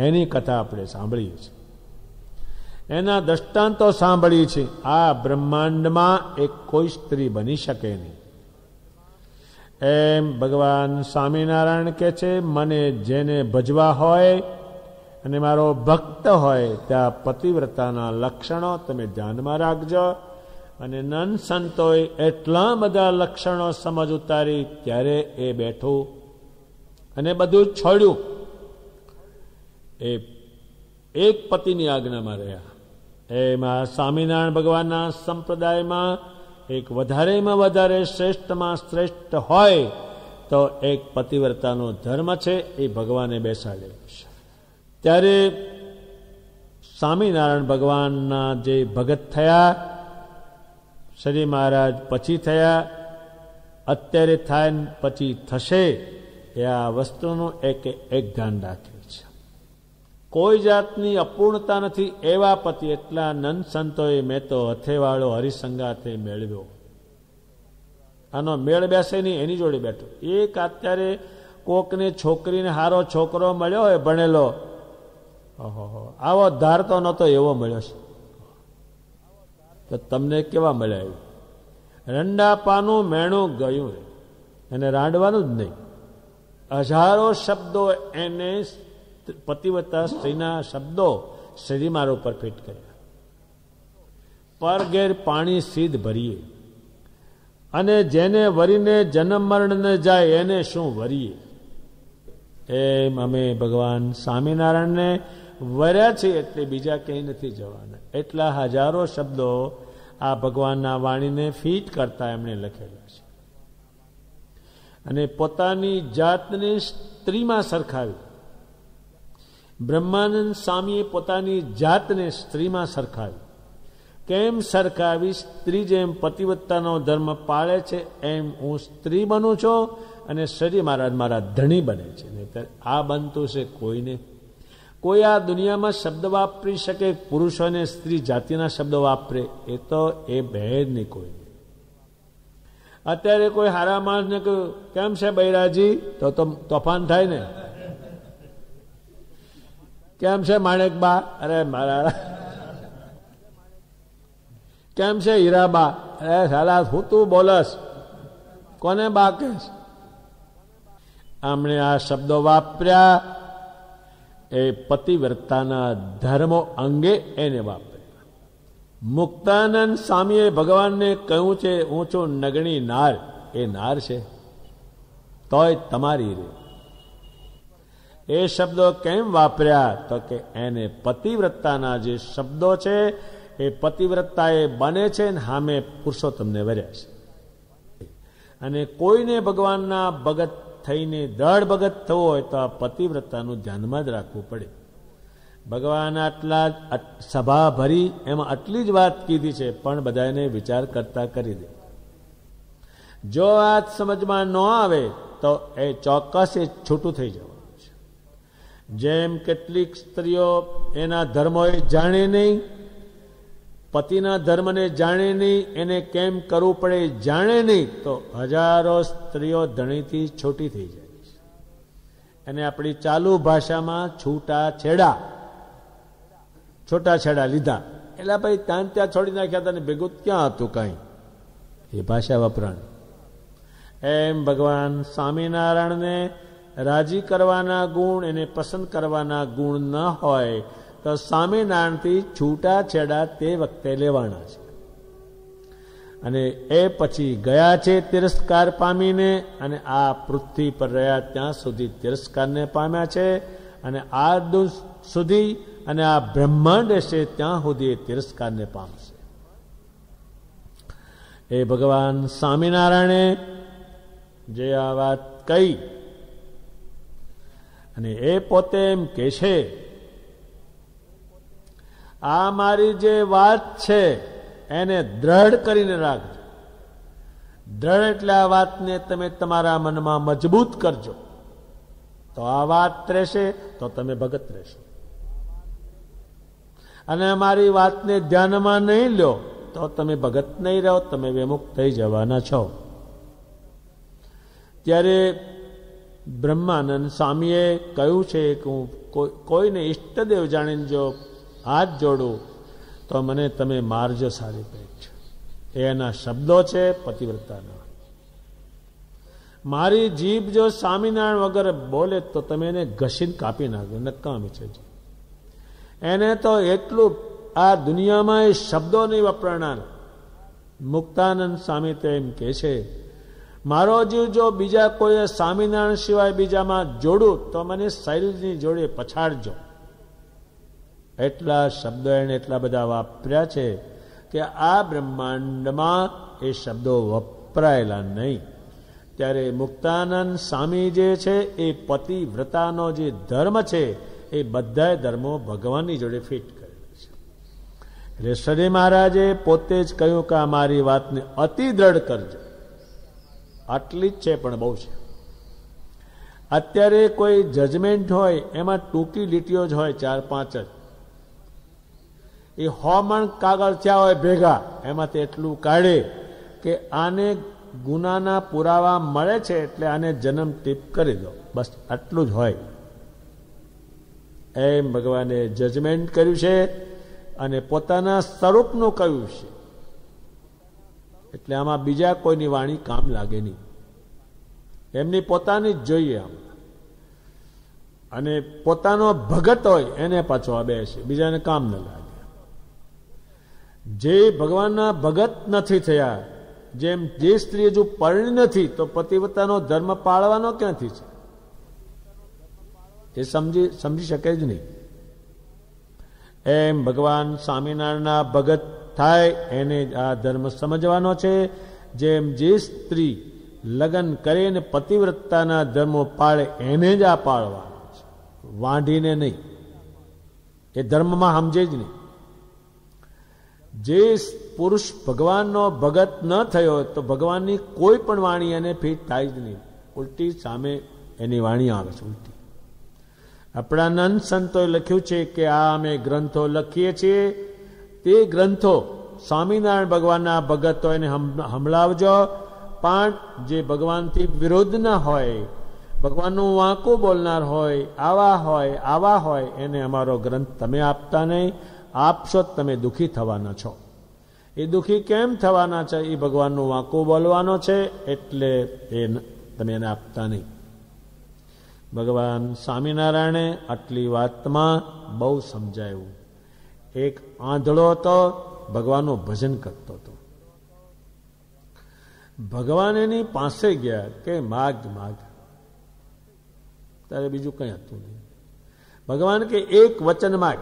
એની કથા આપણે સાંભળીએ છીએ, એના દ્રષ્ટાંતો સાંભળીએ છીએ. આ બ્રહ્માંડમાં એક કોઈ સ્ત્રી બની શકે નહીં. એમ ભગવાન સ્વામિનારાયણ કે છે મને જેને ભજવા હોય અને મારો ભક્ત હોય ત્યાં પતિવ્રતાના લક્ષણો તમે ધ્યાનમાં રાખજો. અને નન સંતોએ એટલા બધા લક્ષણો સમજ ઉતારી ત્યારે એ બેઠું અને બધું છોડ્યું. એ એક પતિની આજ્ઞામાં રહ્યા. એમાં સ્વામિનારાયણ ભગવાનના સંપ્રદાયમાં એક વધારેમાં વધારે શ્રેષ્ઠમાં શ્રેષ્ઠ હોય તો એક પતિવ્રતાનો ધર્મ છે. એ ભગવાને બેસાડેલો છે. ત્યારે સ્વામિનારાયણ ભગવાનના જે ભગત થયા, શ્રી મહારાજ પછી થયા, અત્યારે થાય પછી થશે, એ આ વસ્તુનું એક ધ્યાન રાખે છે. કોઈ જાતની અપૂર્ણતા નથી એવા પતિ. એટલા નંદ સંતોએ મેં તો હથેવાળો હરિસંગાતે મેળવ્યો. આનો મેળ બેસે નહીં એની જોડે બેઠો. એક અત્યારે કોકને છોકરીને હારો છોકરો મળ્યો હોય ભણેલો, આવો ધારતો નહોતો એવો મળ્યો છે. તો તમને કેવા મળ્યા? રંડાપાનું મેણું ગયું એને રાંડવાનું જ નહીં. હજારો શબ્દો એને પતિવ્રતા સ્ત્રીના શબ્દો શ્રી મારા ઉપર ફિટ કર્યા. પર ઘેર પાણી સીધ ભરીએ અને જેને વરીને જન્મ મરણ ન જાય એને શું વરીએ. એમ અમે ભગવાન સ્વામિનારાયણને વર્યા છે એટલે બીજા ક્યાંય નથી જવાના. એટલા હજારો શબ્દો આ ભગવાનના વાણીને ફિટ કરતા એમણે લખેલા છે. અને પોતાની જાતને સ્ત્રીમાં સરખાવી. બ્રહ્માનંદ સ્વામીએ પોતાની જાતને સ્ત્રીમાં સરખાવી. કેમ સરખાવી? સ્ત્રી જેમ પતિવ્રતાનો ધર્મ પાળે છે એમ હું સ્ત્રી બનું છું અને શ્રી મહારાજ મારા ધણી બને છે. આ બનતું છે કોઈને. કોઈ આ દુનિયામાં શબ્દ વાપરી શકે પુરુષો અને સ્ત્રી જાતિના શબ્દો વાપરે? એ તો એ ભેદ નહીં કોઈ. અત્યારે કોઈ હારા માણસને કહ્યું કેમ છે બૈરાજી તો તોફાન થાય ને. કેમ છે માણેકબા? અરે મારા. કેમ છે હીરાબા? અરે સાલા હું તું બોલસ કોને બા કહે છે? આમણે આ શબ્દો વાપર્યા એ પતિવ્રતાના ધર્મો અંગે એને વાપર્યા. મુક્તાનંદ સ્વામીએ ભગવાનને કહ્યું છે, હું છું નગણી નાર. એ નાર છે તોય તમારી રે. એ શબ્દો કેમ વાપર્યા? તો કે એને પતિવ્રતાના જે શબ્દો છે એ પતિવ્રતા એ બને છે ને સામે પુરુષોત્તમને વર્યા છે. અને કોઈને ભગવાનના ભગત થઈને દૃઢ ભગત થવું હોય તો આ પતિવ્રતાનું ધ્યાનમાં જ રાખવું પડે. ભગવાન આટલા સભા ભરી એમાં આટલી જ વાત કીધી છે, પણ બધાને વિચાર કરતા કરી દે. જો આ સમજમાં ન આવે તો એ ચોક્કસ એ છૂટું થઈ જવાનું છે. જેમ કેટલીક સ્ત્રીઓ એના ધર્મો એ જાણે નહીં, પતિના ધર્મને જાણે નહીં, એને કેમ કરવું પડે જાણે નહીં, તો હજારો સ્ત્રીઓ ધણીથી છોટી થઈ જાય છે. અને આપણી ચાલુ ભાષામાં છૂટાછેડા લીધા એટલે ભાઈ ત્યાં છોડી નાખ્યા હતા ને ભેગું ક્યાં હતું કાંઈ, એ ભાષા વપરાણી. એમ ભગવાન સ્વામિનારાયણને રાજી કરવાના ગુણ, એને પસંદ કરવાના ગુણ ન હોય તો સ્વામિનારાયણથી છૂટાછેડા તે વખતે લેવાના છે. અને એ પછી ગયા છે તિરસ્કાર પામીને, અને આ પૃથ્વી પર રહ્યા ત્યાં સુધી તિરસ્કારને પામ્યા છે. અને આ સુધી અને આ બ્રહ્માંડ હશે ત્યાં સુધી એ તિરસ્કારને પામશે. એ ભગવાન સ્વામિનારાયણે જે આ વાત કહી, અને એ પોતે એમ કે છે, આ મારી જે વાત છે એને દ્રઢ કરીને રાખજો. દ્રઢ એટલે આ વાતને તમે તમારા મનમાં મજબૂત કરજો, તો આ વાત રહેશે તો તમે ભગત રહેશો. અને અમારી વાતને ધ્યાનમાં નહીં લો તો તમે ભગત નહીં રહો, તમે વિમુખ થઈ જવાના છો. ત્યારે બ્રહ્માનંદ સ્વામીએ કહ્યું છે કે હું કોઈને ઈષ્ટદેવ જાણીને જો હાથ જોડું તો મને તમે મારજો સારી પેટ. એના શબ્દો છે પતિવ્રતાના. મારી જીભ જો સ્વામિનારાયણ વગર બોલે તો તમે એને ઘસીને કાપી નાખો, નકામી છે. એને તો એટલું આ દુનિયામાં એ શબ્દો નહીં વપરાનાર. મુક્તાનંદ સ્વામી તો એમ કે છે, મારો જીવ જો બીજા કોઈ સ્વામિનારાયણ સિવાય બીજામાં જોડું તો મને શૈલની જોડે પછાડજો. એટલા શબ્દો એને એટલા બધા વાપર્યા છે કે આ બ્રહ્માંડમાં એ શબ્દો વપરાયેલા નહીં. ત્યારે મુક્તાનંદ સ્વામી જે છે એ પતિવ્રતાનો જે ધર્મ છે એ બધા ધર્મો ભગવાનની જોડે ફિટ કરેલા છે. એટલે શ્રી મહારાજે પોતે જ કહ્યું કે આ મારી વાતને અતિ દ્રઢ કરજો. આટલી જ છે પણ બહુ છે. અત્યારે કોઈ જજમેન્ટ હોય એમાં ટૂંકી લીટીઓ જ હોય, 4-5 જ. એ 100 મણ કાગળ થયા હોય ભેગા, એમાંથી એટલું કાઢે કે આને ગુનાના પુરાવા મળે છે એટલે આને જન્મ ટીપ કરી દો, બસ આટલું જ હોય. એમ ભગવાને જજમેન્ટ કર્યું છે અને પોતાના સ્વરૂપનું કહ્યું છે. એટલે આમાં બીજા કોઈની વાણી કામ લાગે નહીં, એમની પોતાની જ જોઈએ આમ. અને પોતાનો ભગત હોય એને પાછો આ બેસે, બીજાને કામ ન લાગે. જે ભગવાનના ભગત નથી થયા, જેમ જે સ્ત્રી હજુ પરણી નથી તો પતિવ્રતાનો ધર્મ પાળવાનો ક્યાંથી છે? એ સમજી શકે જ નહીં. એમ ભગવાન સ્વામિનારાયણના ભગત થાય એને આ ધર્મ સમજવાનો છે. જેમ જે સ્ત્રી લગ્ન કરે ને પતિવ્રતાના ધર્મો પાળે એને જ આ પાળવાનો છે, વાંઢીને નહીં. એ ધર્મમાં સમજે જ નહીં. જે પુરુષ ભગવાનનો ભગત ન થયો તો ભગવાનની કોઈ પણ વાણી એને ફિટ થાય જ નહીં. ઉલટી સામે એની વાણી આવે છે ઉલટી. આપણા નંદ સંતોએ લખ્યું છે કે આ અમે ગ્રંથો લખીએ છીએ, તે ગ્રંથો સ્વામિનારાયણ ભગવાનના ભગત હોય એને સંભળાવજો, પણ જે ભગવાનથી વિરોધ ના હોય, ભગવાનનું વાંકું બોલનાર હોય, આવા હોય એને અમારો ગ્રંથ તમે આપતા નહીં. આપશો તમે દુઃખી થવાના છો. એ દુઃખી કેમ થવાના છે? એ ભગવાનનું વાંકું બોલવાનો છે, એટલે એ તમે એને આપતા નહીં. ભગવાન સ્વામિનારાયણે આટલી વાતમાં બહુ સમજાયું. એક આંધળો હતો, ભગવાનનું ભજન કરતો હતો. ભગવાન એની પાસે ગયા કે માગ માગ, તારે બીજું કંઈ હતું નહીં. ભગવાન કે એક વચન માગ,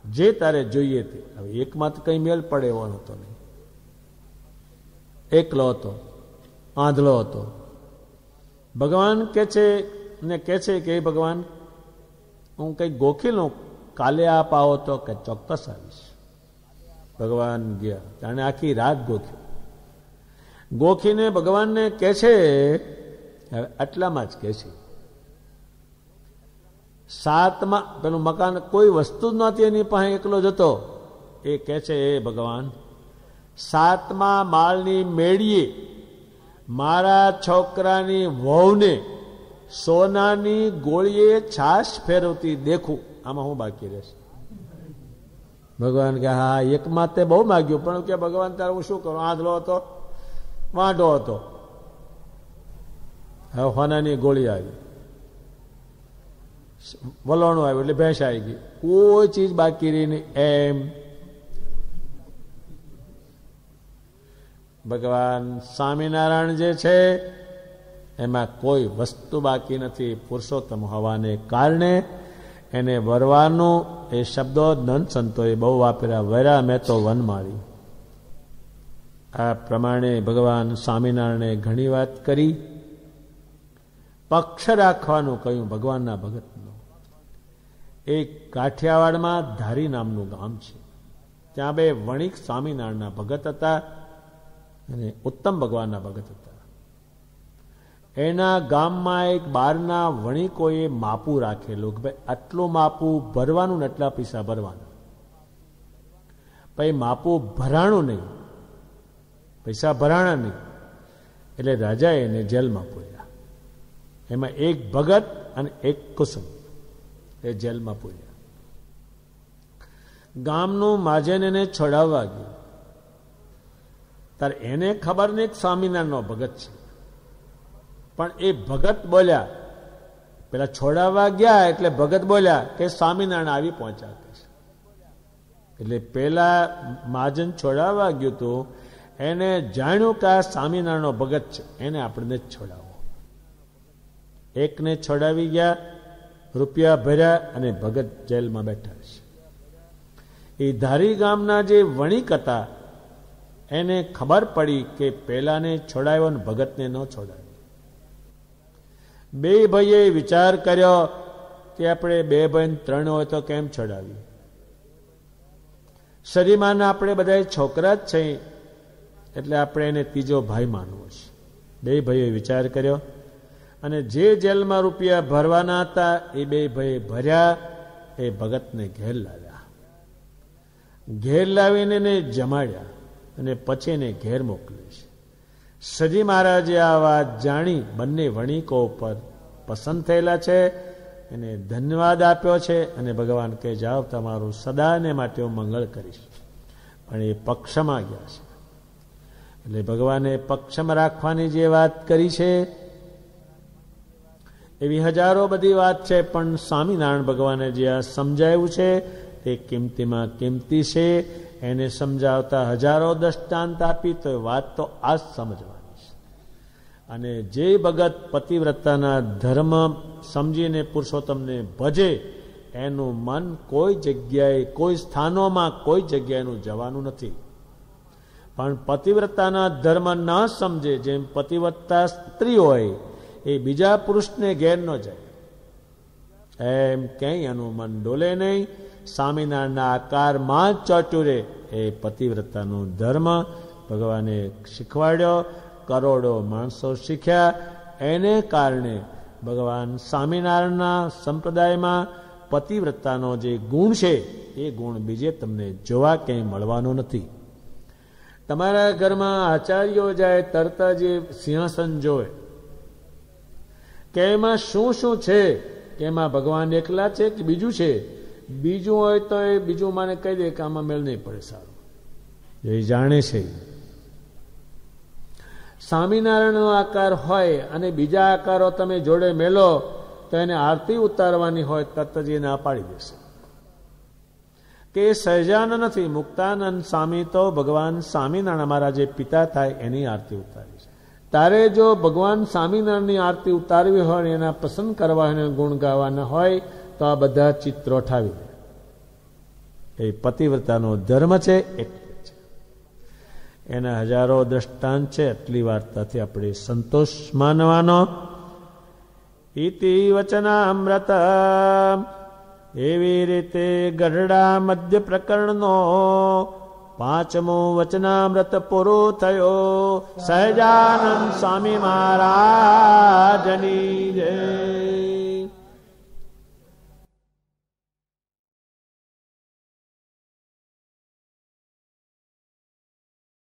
જે તારે જોઈએ તે. હવે એકમાં તો કઈ મેળ પડે એવો નતો નહીં. એકલો હતો, આંધળો હતો. ભગવાન કે છે કે ભગવાન હું કઈ ગોખી લઉં, કાલે આપ આવો તો કે ચોક્કસ આવીશ. ભગવાન ગયા, જાણે આખી રાત ગોખ્યું. ગોખીને ભગવાનને કે છે, આટલામાં જ કે છે, 7માં પેલું મકાન કોઈ વસ્તુ જ નહોતી એની પાસે, એકલો જ હતો. એ કે છે, એ ભગવાન 7મા માળની મેળીએ મારા છોકરાની વહુને સોનાની ગોળીએ છાશ ફેરવતી દેખું, આમાં હું બાકી રહેશે? ભગવાન કે હા, એકમાં તે બહુ માગ્યું, પણ કે ભગવાન તારે હું શું કરું? આંધળો હતો, વાંઢો હતો, હવે સોનાની ગોળી આવી, વલોણું આવ્યું એટલે ભેંસ આવી ગઈ, કોઈ ચીજ બાકી રહી નહીં. એમ ભગવાન સ્વામિનારાયણ જે છે એમાં કોઈ વસ્તુ બાકી નથી. પુરુષોત્તમ હોવાને કારણે એને વરવાનું એ શબ્દો નંદ સંતોએ બહુ વાપર્યા. વરા મેં તો વન મારી. આ પ્રમાણે ભગવાન સ્વામિનારાયણે ઘણી વાત કરી. પક્ષ રાખવાનું કહ્યું ભગવાનના ભગતનું. એક કાઠિયાવાડમાં ધારી નામનું ગામ છે, ત્યાં બે વણિક સ્વામિનારાયણના ભગત હતા અને ઉત્તમ ભગવાનના ભગત હતા. એના ગામમાં એક બારના વણિકોએ માપું રાખેલું કે ભાઈ આટલું માપું ભરવાનું ને એટલા પૈસા ભરવાના. પછી માપું ભરાણું નહીં, પૈસા ભરાણા નહીં, એટલે રાજાએ એને જેલમાં પૂર્યા. એમાં એક ભગત અને એક કુસુમ એ જેલમાં પૂર્યા. ગામનું માજન એને છોડાવવા ગયું. ત્યારે એને ખબર નહીં કે સ્વામિનારાયણનો ભગત છે, પણ એ ભગત બોલ્યા, પેલા છોડાવવા ગયા એટલે ભગત બોલ્યા કે સ્વામિનારાયણ આવી પહોંચ્યા છે. એટલે પેલા મહાજન છોડાવવા ગયું હતું, એને જાણ્યું કે આ સ્વામિનારાયણનો ભગત છે, એને આપણને જ છોડાવો. એકને છોડાવી ગયા, રૂપિયા ભર્યા અને ભગત જેલમાં બેઠા છે. એ ધારી ગામના જે વણિક હતા એને ખબર પડી કે પેલાને છોડાવ્યો ને ભગતને ન છોડાવ્યો. બે ભાઈએ વિચાર કર્યો કે આપણે બે ભાઈ 3 હોય તો કેમ છોડાવી? શરીમાના આપણે બધા છોકરા જ છે, એટલે આપણે એને ત્રીજો ભાઈ માનવો છે. બે ભાઈએ વિચાર કર્યો અને જે જેલમાં રૂપિયા ભરવાના હતા એ બે ભાઈ ભર્યા. એ ભગતને ઘેર લાવ્યા. ઘેર લાવીને એને જમાડ્યા અને પછી એને ઘેર મોકલ્યો છે. સજી મહારાજે આ વાત જાણી બંને વણિકો ઉપર પસંદ થયેલા છે, એને ધન્યવાદ આપ્યો છે અને ભગવાન કહે જાઓ તમારું સદાને માટે હું મંગળ કરીશ. પણ એ પક્ષમાં ગયા છે. એટલે ભગવાને પક્ષમાં રાખવાની જે વાત કરી છે એવી હજારો બધી વાત છે, પણ સ્વામિનારાયણ ભગવાને જે આ સમજાવ્યું છે તે કિંમતીમાં કિંમતી છે. એને સમજાવતા હજારો દ્રષ્ટાંત આપી તો વાત તો આ જ સમજવાની છે. અને જે ભગત પતિવ્રતાના ધર્મ સમજીને પુરુષોત્તમને ભજે એનું મન કોઈ જગ્યાએ, કોઈ સ્થાનોમાં, કોઈ જગ્યાએનું જવાનું નથી. પણ પતિવ્રતાના ધર્મ ન સમજે, જેમ પતિવ્રતા સ્ત્રી હોય એ બીજા પુરુષને ઘેર ન જાય, એમ ક્યાંય એનું મન ડોલે નહીં. સ્વામિનારાયણના આકારમાં જ ચોટ્યું રહે. એ પતિવ્રતાનો ધર્મ ભગવાને શીખવાડ્યો. કરોડો માણસો શીખ્યા. એને કારણે ભગવાન સ્વામિનારાયણના સંપ્રદાયમાં પતિવ્રતાનો જે ગુણ છે એ ગુણ બીજે તમને જોવા ક્યાંય મળવાનો નથી. તમારા ઘરમાં આચાર્યો જાય તરત જ સિંહાસન જોવે કે એમાં શું શું છે, કે એમાં ભગવાન એકલા છે કે બીજું છે. બીજું હોય તો એ બીજું મને કહી દે કે આમાં મેળ નહીં પડે, સારું એ જાણે છે. સ્વામિનારાયણનો આકાર હોય અને બીજા આકારો તમે જોડે મેલો તો એને આરતી ઉતારવાની હોય તરત જ ના પાડી દેશે કે એ સહજાનંદ નથી. મુક્તાનંદ સ્વામી તો ભગવાન સ્વામિનારાયણ અમારા જે પિતા થાય એની આરતી ઉતારી છે. તારે જો ભગવાન સ્વામિનારાયણની આરતી ઉતારવી હોય એના પસંદ કરવા હોય ગુણ ગાવાના હોય તો આ બધા ચિત્રો ઠાવી દે. એ પતિવ્રતાનો ધર્મ છે. એના હજારો દ્રષ્ટાંત છે. આટલી વાર્તાથી આપણે સંતોષ માનવાનો. ઇતિ વચનામૃત. એવી રીતે ગઢડા મધ્ય પ્રકરણનો 5મો વચનામૃત પૂરો થયો. સહજાનંદ સ્વામી મહારાજની જય.